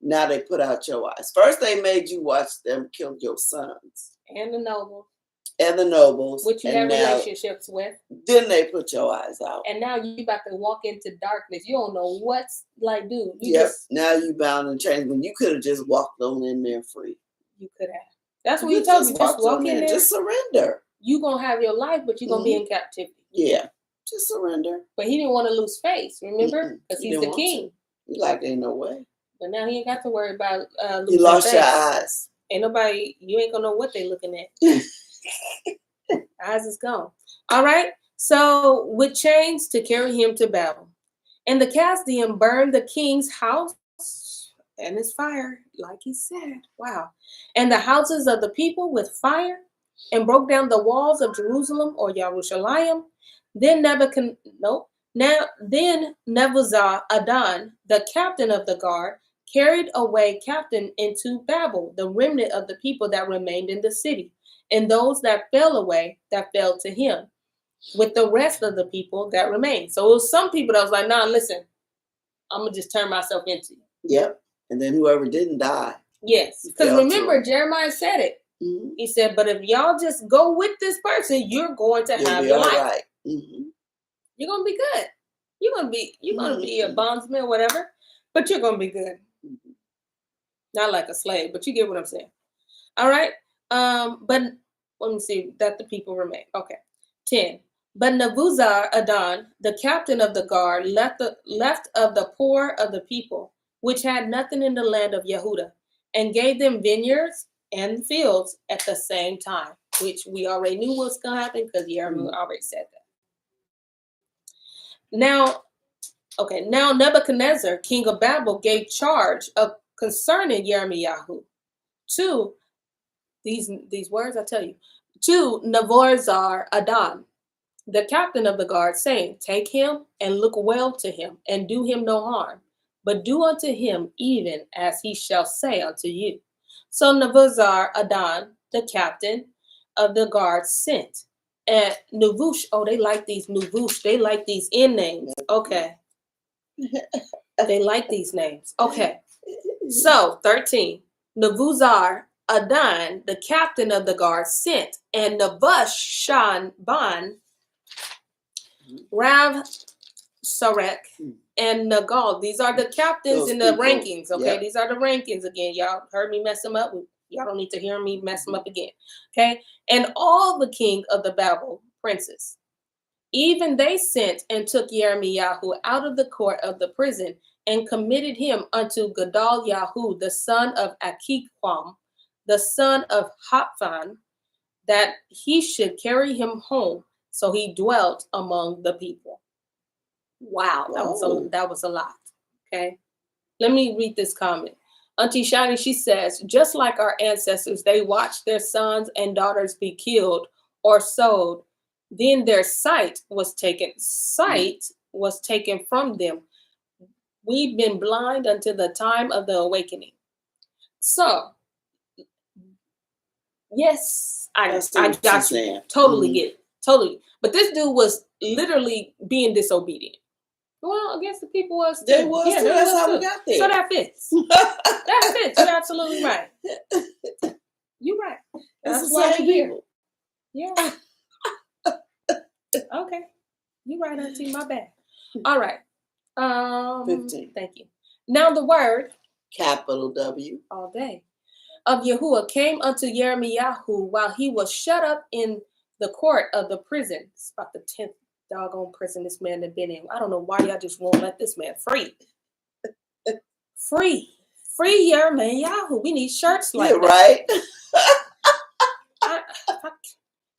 Now they put out your eyes. First they made you watch them kill your sons and the nobles. Which you have relationships with. Then they put your eyes out. And now you about to walk into darkness. You don't know what's like, dude. Now you bound and chained when you could have just walked on in there free. You could have. That's what you told me. Just walk in there. Just surrender. You're going to have your life, but you're going to be in captivity. Yeah, just surrender. But he didn't want to lose face, remember? Because he's the king. He like, ain't no way. But now he ain't got to worry about losing You lost face. your eyes. Ain't nobody, you ain't gonna know what they looking at. Eyes is gone. All right. So with chains to carry him to battle. And the Chaldean burned the king's house and his fire, like he said. Wow. And the houses of the people with fire, and broke down the walls of Jerusalem or Yerushalayim. Then Nebuzaradan, the captain of the guard, carried away captain into Babel, the remnant of the people that remained in the city, and those that fell away, that fell to him, with the rest of the people that remained. So it was some people that was like, nah, listen, I'm going to just turn myself into you. Yep. And then whoever didn't die. Yes. Because remember, Jeremiah said it. Mm-hmm. He said, but if y'all just go with this person, you're going to have your life. Right. Mm-hmm. You're going to be good. You're going to be a bondsman, whatever, but you're going to be good. Mm-hmm. Not like a slave, but you get what I'm saying. All right. But let me see that the people remain. Okay. 10. But Nebuzaradan, the captain of the guard, left of the poor of the people, which had nothing in the land of Yehuda, and gave them vineyards and fields at the same time, which we already knew was going to happen because YirmeYahu already said that. Now Nebuchadnezzar, king of Babel, gave charge of concerning YirmeYahu to these words, I tell you, to Nebuzaradan, the captain of the guard, saying, take him and look well to him, and do him no harm, but do unto him even as he shall say unto you. So Nebuzaradan, the captain of the guard, sent. And Nevush, they like these Nevush, they like these end names. Okay. They like these names. Okay. So 13. Nebuzaradan, the captain of the guard, sent, and Nebuchadnezzar, Rav Sarek, and Nagal. These are the captains in the rankings. Okay, yep. These are the rankings again. Y'all heard me mess them up. Y'all don't need to hear me mess them up again. Okay, and all the king of the Babel princes, even they sent and took YirmeYahu out of the court of the prison and committed him unto Gedaliah, the son of Akiqam, the son of Haphan, that he should carry him home. So he dwelt among the people. Wow, that was a lot. Okay, let me read this comment. Auntie Shani, she says, just like our ancestors, they watched their sons and daughters be killed or sold. Then their sight was taken from them. We've been blind until the time of the awakening. So, yes, I got you. Totally get it. Totally. But this dude was literally being disobedient. Well, against the people was too. They was too. That's how we got there. So that fits. That fits. You're absolutely right. You're right. That's why we're here. Yeah. Okay. You're right, Auntie. My bad. All right. 15. Thank you. Now the word, capital W, all day, of Yahuwah came unto YirmeYahu while he was shut up in the court of the prison. It's about the 10th doggone prison this man had been in. I don't know why y'all just won't let this man free. Free YirmeYahu. We need shirts like that. Right?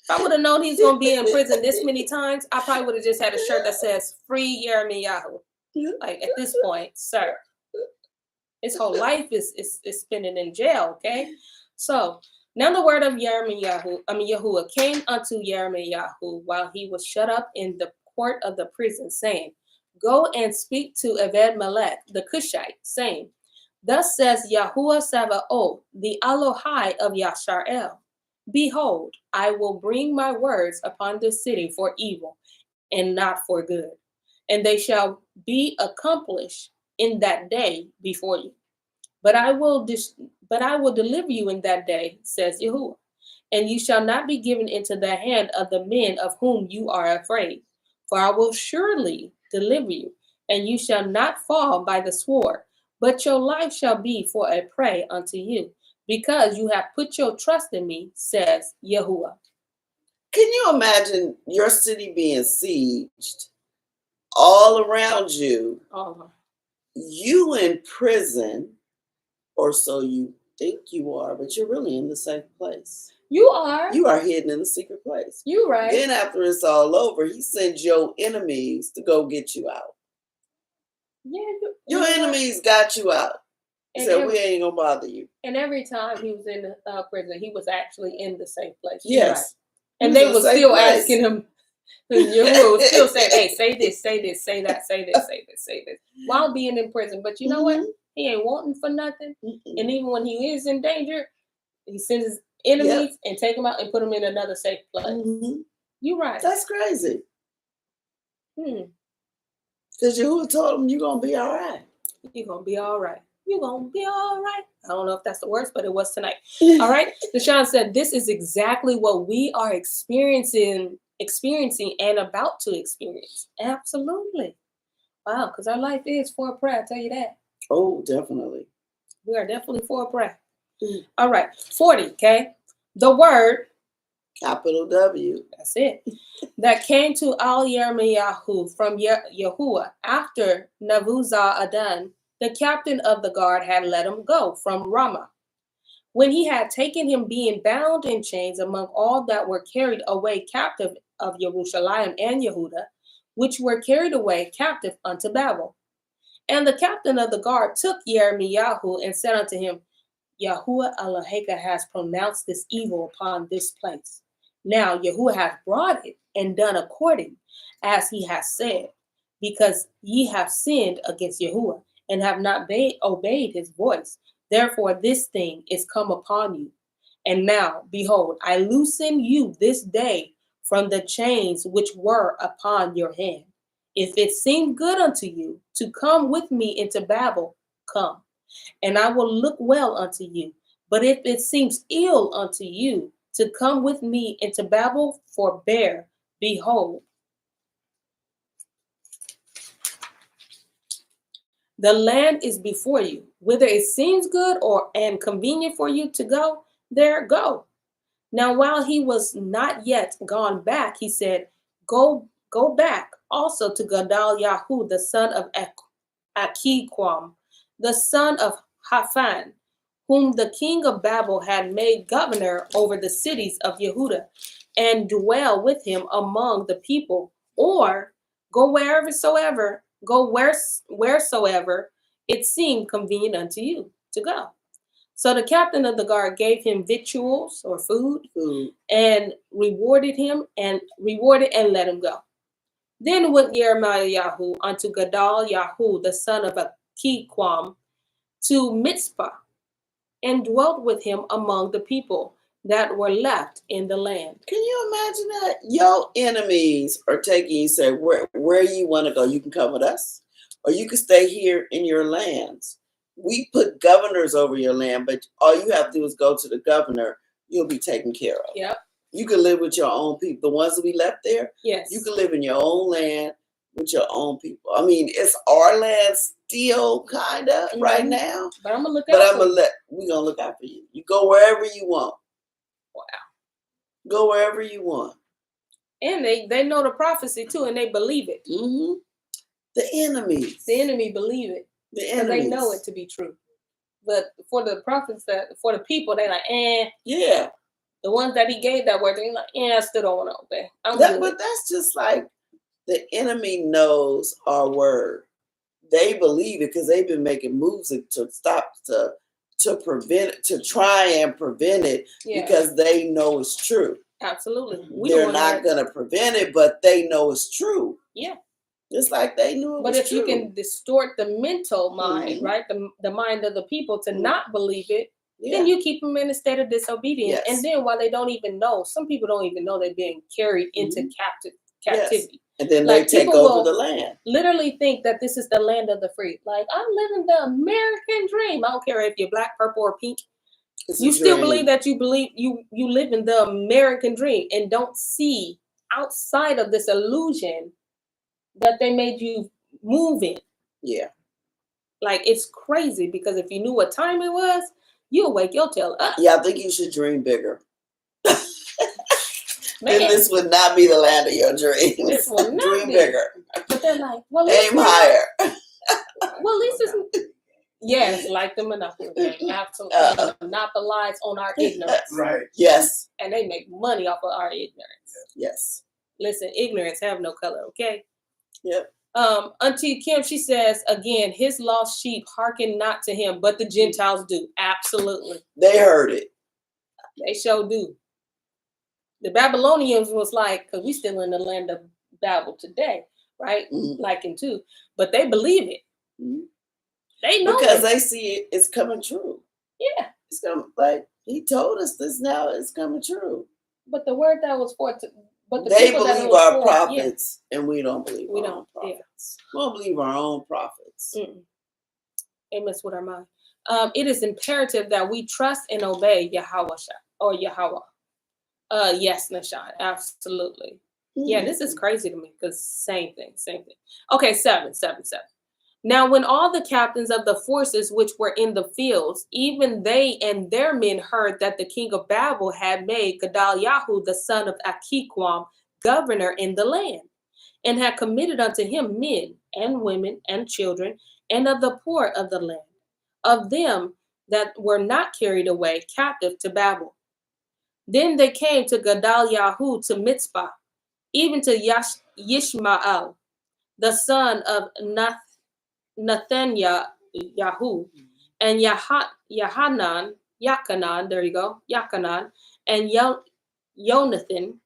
If I would have known he's going to be in prison this many times, I probably would have just had a shirt that says free YirmeYahu. Like at this point, sir, his whole life is spending in jail. Okay, so now the word of Yahuwah came unto YirmeYahu while he was shut up in the court of the prison, saying, go and speak to Ebed-Melech the Cushite, saying, thus says Yahuwah Sabaoth, the Elohai of Yasharel, behold, I will bring my words upon this city for evil and not for good, and they shall be accomplished in that day before you. But I will deliver you in that day, says Yahuwah, and you shall not be given into the hand of the men of whom you are afraid. For I will surely deliver you, and you shall not fall by the sword, but your life shall be for a prey unto you, because you have put your trust in me, says Yahuwah. Can you imagine your city being sieged all around you? You in prison, or so you think you are, but you're really in the safe place. You are. You are hidden in a secret place. You right. Then after it's all over, he sends your enemies to go get you out. Yeah, your enemies got you out. He said, we ain't gonna bother you. And every time he was in the prison, he was actually in the safe place. Yes. Right. And they were still asking him, Yahu was still saying, hey, say this, say this, say that, say this, say this, say this, while being in prison. But you know what? He ain't wanting for nothing. And even when he is in danger, he sends his enemies and take them out and put them in another safe place. You right. That's crazy. Because Yahuwah told him, you're going to be all right. You're going to be all right. You're going to be all right. I don't know if that's the worst, but it was tonight. All right. Deshaun said, this is exactly what we are experiencing and about to experience. Absolutely. Wow. Because our life is for a prayer. I tell you that. Oh, definitely. We are definitely for a prayer. All right. 40. Okay. The word. Capital W. That's it. That came to YirmeYahu from Yahuwah after Nebuzaradan, the captain of the guard, had let him go from Ramah, when he had taken him being bound in chains among all that were carried away captive of Jerusalem and Yehuda, which were carried away captive unto Babel. And the captain of the guard took YirmeYahu and said unto him, Yahuwah Eloheka has pronounced this evil upon this place. Now Yahuwah hath brought it and done according as he has said, because ye have sinned against Yahuwah and have not obeyed his voice. Therefore this thing is come upon you. And now, behold, I loosen you this day from the chains which were upon your hand. If it seem good unto you to come with me into Babel, come, and I will look well unto you. But if it seems ill unto you to come with me into Babel, forbear, behold, the land is before you. Whether it seems good and convenient for you to go, there go. Now while he was not yet gone back, he said, Go back also to Gedaliah, the son of Achikam, the son of Haphan, whom the king of Babel had made governor over the cities of Yehuda, and dwell with him among the people, or go wheresoever it seemed convenient unto you to go. So the captain of the guard gave him victuals or food and rewarded and let him go. Then went YirmeYahu unto Gedaliah, the son of Achikam, to Mizpah, and dwelt with him among the people that were left in the land. Can you imagine that? Your enemies are taking you, say, where you want to go, you can come with us, or you can stay here in your lands. We put governors over your land, but all you have to do is go to the governor, you'll be taken care of. Yep. You can live with your own people. The ones that we left there, yes, you can live in your own land with your own people. I mean, it's our land still, kind of, right now. But I'm going to look out for you. We're going to look out for you. You go wherever you want. Wow. Go wherever you want. And they know the prophecy, too, and they believe it. The enemies. The enemy believe it. The enemies. They know it to be true. But for the prophets, for the people, they like, Yeah. The ones that he gave that word, they like, I still don't want to obey. But that's just like the enemy knows our word. They believe it because they've been making moves to stop, to prevent it, to try and prevent it, because they know it's true. Absolutely. They're not going to prevent it, but they know it's true. Yeah. Just like they knew it was true. But if you can distort the mental mind, right, the mind of the people to not believe it, then you keep them in a state of disobedience. Yes. And then while they don't even know, some people don't even know they're being carried into captivity. Yes. And then they take over the land. Literally think that this is the land of the free. Like, I'm living the American dream. I don't care if you're black, purple, or pink. You still believe that you live in the American dream and don't see outside of this illusion that they made you move in. Yeah. Like, it's crazy, because if you knew what time it was, you'll wake your tail up. Yeah, I think you should dream bigger. then this would not be the land of your dreams. This will not Dream be. bigger. But they're like, well, Aim higher. Well, at least it's yes, like the Monopoly game. Absolutely. Monopolize on our ignorance. Right. Yes. And they make money off of our ignorance. Yes. Listen, ignorance have no color, okay? Yep. Auntie Kim, she says, again, his lost sheep hearken not to him, but the Gentiles do. Absolutely. They heard it. They sure do. The Babylonians was like, because we still in the land of Babel today, right? Mm-hmm. Like in 2. But they believe it. Mm-hmm. They know because it. they see it, it's coming true. Yeah. It's coming, like he told us this now, it's coming true. But the word that was for, but the they people that believe it was our for, prophets, and we don't believe we our don't. own prophets. We don't believe our own prophets. They mess with our mind. It is imperative that we trust and obey Yahweh or Yahweh. Yes, Nashan, absolutely. Yeah, this is crazy to me because same thing. Okay, 7. Now, when all the captains of the forces which were in the fields, even they and their men heard that the king of Babel had made Gedaliah the son of Achikam governor in the land, and had committed unto him men and women and children, and of the poor of the land, of them that were not carried away captive to Babel. Then they came to Gedaliah to Mitzpah, even to Yishmael, the son of Yahu, and Yakanan, there you go, Yakanan, and Jonathan.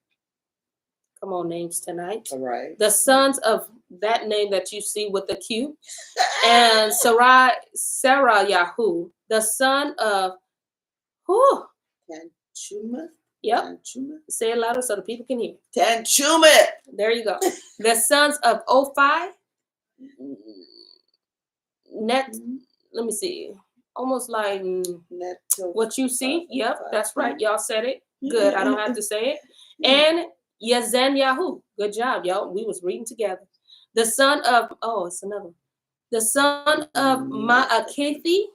Come on, names tonight. All right. The sons of that name that you see with the Q, and St0ryTim3, the son of who? Tanchuma. Yep. Tanchuma. Say it louder so the people can hear. Tanchuma. There you go. The sons of Ophi. Let me see. Almost like what you see. Yep, that's right. Y'all said it. Good. I don't have to say it. And YirmeYahu. Good job, y'all. We was reading together. The son of, it's another one. The son of Ma'akethi,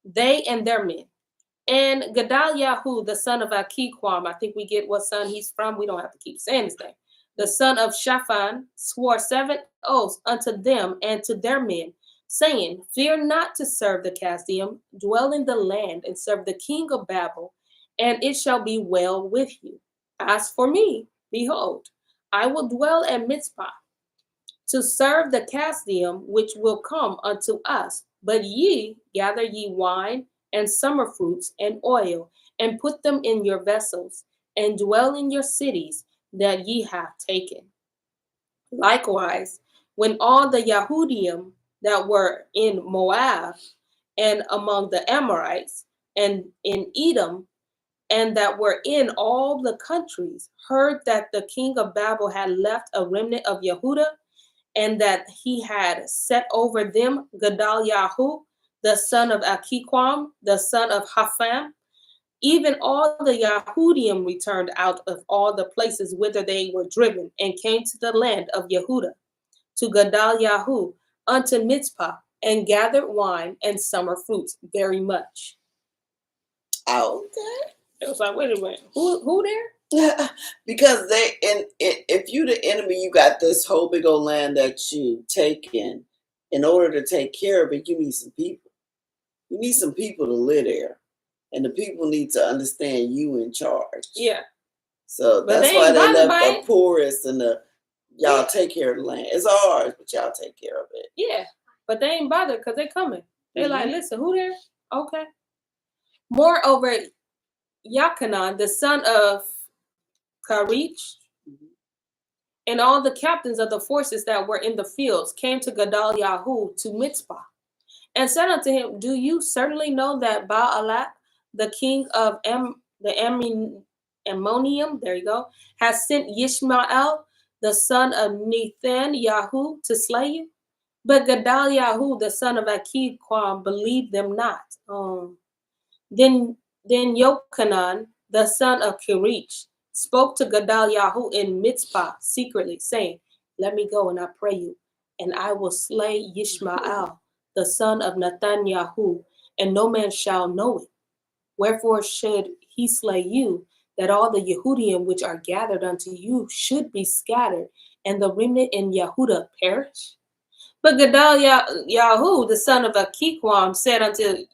they and their men. And Gedaliah, the son of Achikam, I think we get what son he's from. We don't have to keep saying his name. The son of Shaphan swore 7 oaths unto them and to their men, saying, fear not to serve the Chaldean, dwell in the land and serve the king of Babel, and it shall be well with you. As for me, behold, I will dwell at Mitzpah to serve the Chaldean, which will come unto us. But ye gather ye wine and summer fruits and oil, and put them in your vessels, and dwell in your cities that ye have taken. Likewise, when all the Yahudim that were in Moab, and among the Amorites, and in Edom, and that were in all the countries, heard that the king of Babel had left a remnant of Yehudah, and that he had set over them Gedaliah, the son of Achikam, the son of Hapham, even all the Yahudim returned out of all the places whither they were driven, and came to the land of Yehudah, to Gedaliah, unto Mitzpah, and gathered wine and summer fruits very much. Okay. It was like, wait a minute, who there? Because if you the enemy, you got this whole big old land that you taken. In order to take care of it, you need some people. You need some people to live there, and the people need to understand you in charge. Yeah. So that's why they left the poorest and y'all take care of the land. It's ours, but y'all take care of it. Yeah, but they ain't bothered because they coming. They're like, listen, who there? Okay. Moreover, Yakanan, the son of Karich, and all the captains of the forces that were in the fields came to Gedaliah to Mitzpah, and said unto him, do you certainly know that Baalat, the king of the Ammonium, there you go, has sent Yishmael, the son of Yahu, to slay you? But Gedaliah, the son of Achikam, believed them not. Then Yochanan, the son of Kirich, spoke to Gedaliah in Mitzpah secretly, saying, let me go and I pray you, and I will slay Yishmael, the son of Yahu, and no man shall know it. Wherefore should he slay you, that all the Yehudim which are gathered unto you should be scattered, and the remnant in Yehuda perish? But Yahu, the son of Akiquam, said unto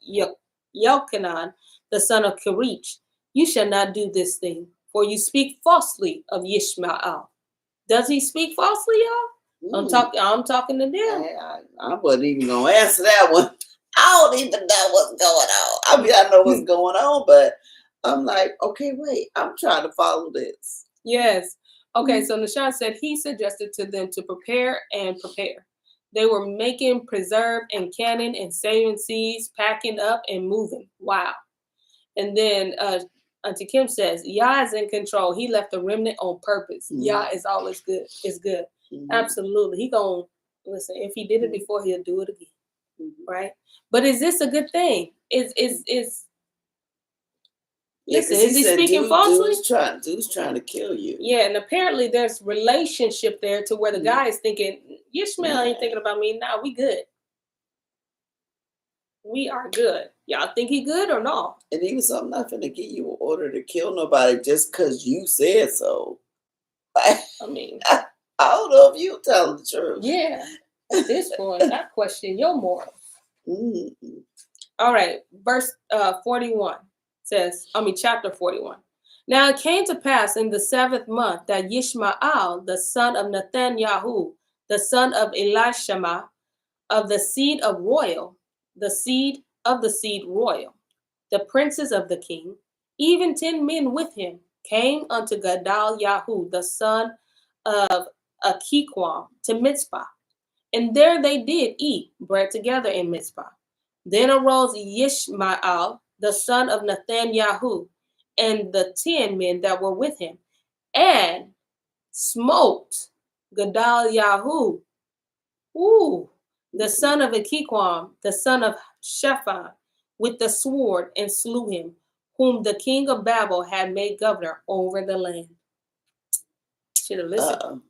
Yochanan, the son of Kerich, you shall not do this thing, for you speak falsely of Yishmael. Does he speak falsely, y'all? I'm talking to them. I wasn't even gonna answer that one. I don't even know what's going on. I mean, I know what's going on, but I'm like, okay, wait, I'm trying to follow this. Yes. Okay, so Nishan said he suggested to them to prepare. They were making preserve and canning and saving seeds, packing up and moving. Wow. And then Auntie Kim says, Yah is in control. He left the remnant on purpose. Yah is always good. It's good. Absolutely. He gonna listen. If he did it before, he'll do it again. Right? But is this a good thing? Listen, is he speaking falsely? Dude's trying to kill you. Yeah, and apparently there's relationship there to where the guy is thinking, Yishmael ain't thinking about me. Nah, we good. We are good. Y'all think he good or no? And he was, I'm not finna give you an order to kill nobody just because you said so. I mean, I don't know if you tell the truth. Yeah. At this point, I question your morals. All right, verse 41 says, chapter 41. Now it came to pass in the 7th month that Yishmael, the son of Yahu, the son of Elishama, of the seed of royal, the seed of the seed royal, the princes of the king, even 10 men with him, came unto Yahu, the son of Akiquam, to Mitzpah. And there they did eat bread together in Mitzpah. Then arose Yishmael, the son of Yahu, and the 10 men that were with him, and smote Yahu, the son of Akiquam, the son of Shaphan, with the sword, and slew him, whom the king of Babel had made governor over the land. Should have listened.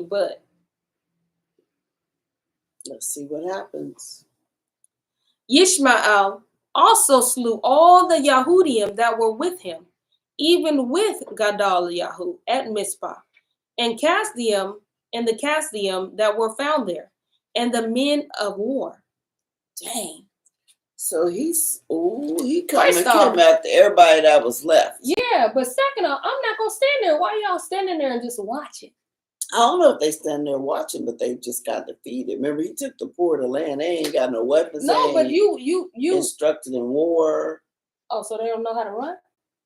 But let's see what happens. Yishmael also slew all the Yahudim that were with him, even with Yahu at Mizpah, and the Casdium that were found there, and the men of war. Dang. So he came after everybody that was left. Yeah, but second off, I'm not gonna stand there. Why y'all standing there and just watching? I don't know if they stand there watching, but they just got defeated. Remember, he took the poor to land. They ain't got no weapons. No, but you instructed in war. Oh, so they don't know how to run?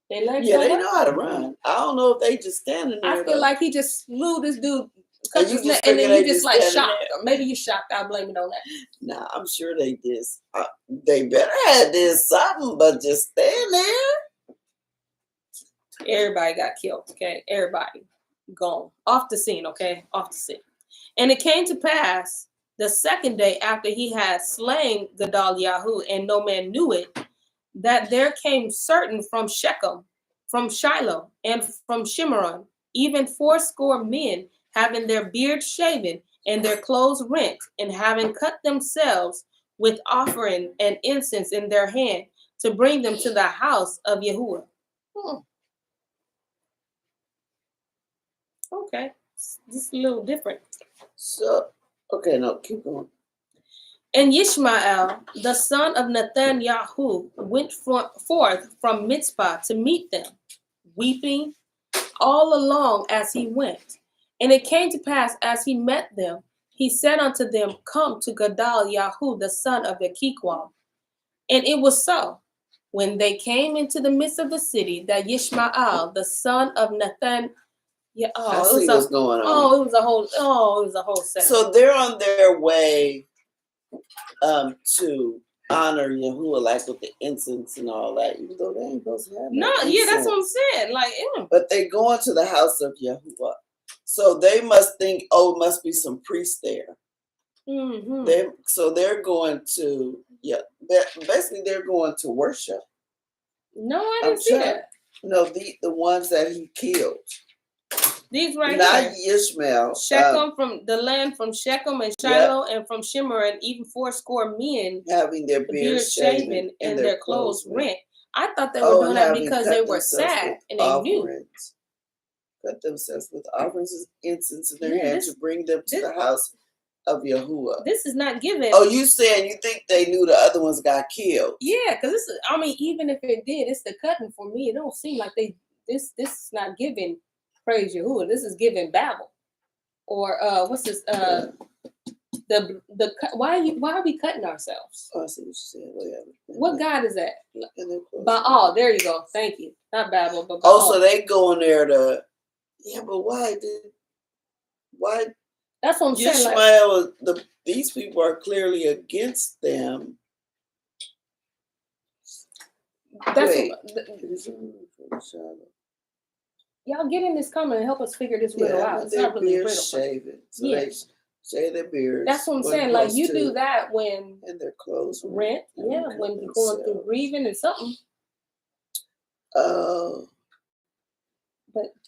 They know how to run. I don't know if they just standing there. I feel like he just slew this dude. And then you just like shocked. Or maybe you shocked. I'll blame it on that. Nah, I'm sure they did. They better have did something, but just stand there. Everybody got killed. Okay, everybody gone off the scene. Okay, off the scene. And it came to pass the 2nd day after he had slain Yahu, and no man knew it, that there came certain from Shechem, from Shiloh, and from Shimron, even 80 men, having their beards shaven and their clothes rent, and having cut themselves with offering and incense in their hand, to bring them to the house of Yahuwah. Okay, this is a little different. So, okay, no, keep going. And Yishmael, the son of Yahu, went forth from Mitzpah to meet them, weeping all along as he went. And it came to pass, as he met them, he said unto them, come to Yahu, the son of Akiquam. And it was so, when they came into the midst of the city, that Yishmael, the son of what's going on. It was a whole set. So they're on their way to honor Yahuwah, like with the incense and all that, even though they ain't supposed to have incense. That's what I'm saying. Like, but they go into the house of Yahuwah. So they must think, must be some priests there. So they're going to, basically they're going to worship. No, I didn't see that. No, the ones that he killed. These right not here. Not Ishmael. Shechem, from the land from Shechem and Shiloh, and from Shimmer, and even 80 men having their beards shaven and their clothes rent. I thought they were doing that having because cut they were themselves sad with and they knew. offerings. Cut themselves with offerings and incense in their Yeah, hand to bring them to the house of Yahuwah. This is not given. Oh, you saying you think they knew the other ones got killed? Yeah, because this is, I mean, even if it did, it's the cutting for me. It don't seem like this is not giving praise Yahuwah. This is giving Babel. Or what's this? Why are we cutting ourselves? Oh, I see what you said. Whatever. What God is that? Baal. Baal. There you go. Thank you. Not Babel, but Baal. Oh, so they going there to? Yeah, but why? That's what I'm saying. Ishmael, these people are clearly against them. Y'all get in this comment and help us figure this riddle out. It's not really a riddle. Shaven. So they shave their beards. That's what I'm saying. Like you do that when and their clothes rent. Yeah, when you're going through grieving and something. But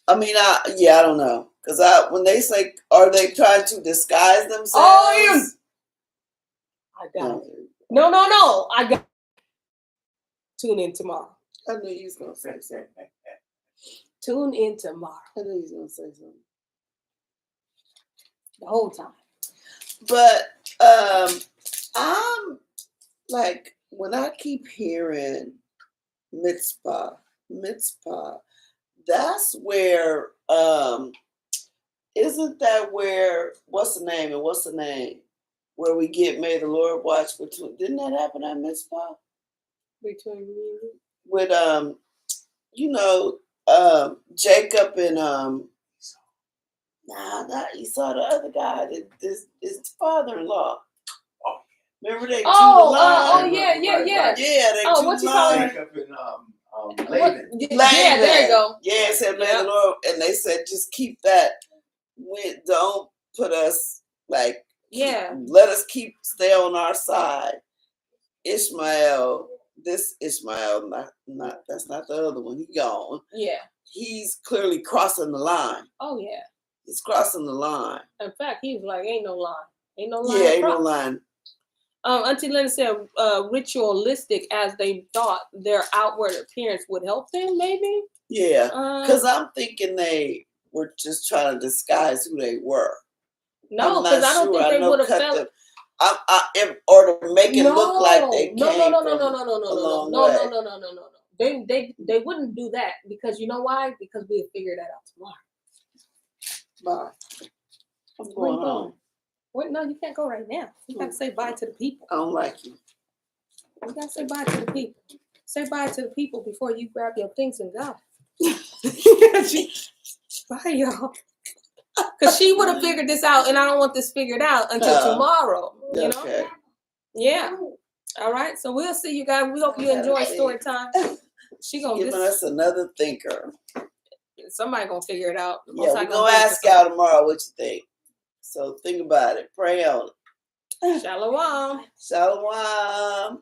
I mean, I don't know, because when they say, are they trying to disguise themselves? Oh, I got it. No. I got. Tune in tomorrow. I knew you was gonna say something. Tune in tomorrow. I knew you was gonna say something. The whole time. But I'm like, when I keep hearing mitzvah, that's where isn't that where what's the name? Where we get may the Lord watch between, didn't that happen at mitzvah? Between with Jacob and not Esau, the other guy, his father-in-law. Remember they drew the line? Yeah. Yeah, they drew what the you call line. Jacob and Laban. Yeah, there you go. Yeah, it said, may the Lord, and they said, just keep that. Don't put us like. Yeah. Let us stay on our side. Ishmael, not that's not the other one. He gone. Yeah. He's clearly crossing the line. Oh yeah. He's crossing the line. In fact, he's like, ain't no line. Ain't no line. Yeah, ain't no line. Auntie Linda said ritualistic as they thought their outward appearance would help them, maybe? Yeah. Because I'm thinking they were just trying to disguise who they were. No, because I don't think they would have felt or to make it look like they came No. They wouldn't do that, because you know why? Because we'll figure that out tomorrow. Bye. I'm going home. Wait, no, you can't go right now. You gotta say bye to the people. I don't like you. You gotta say bye to the people. Say bye to the people before you grab your things and go. Bye, y'all. Because she would have figured this out, and I don't want this figured out until tomorrow. You know? Yeah. All right. So we'll see you guys. We hope you enjoy story time. She gonna giving us another thinker. Somebody gonna figure it out. Yeah, we're gonna ask y'all tomorrow what you think. So think about it. Pray on it. Shalom. Shalom.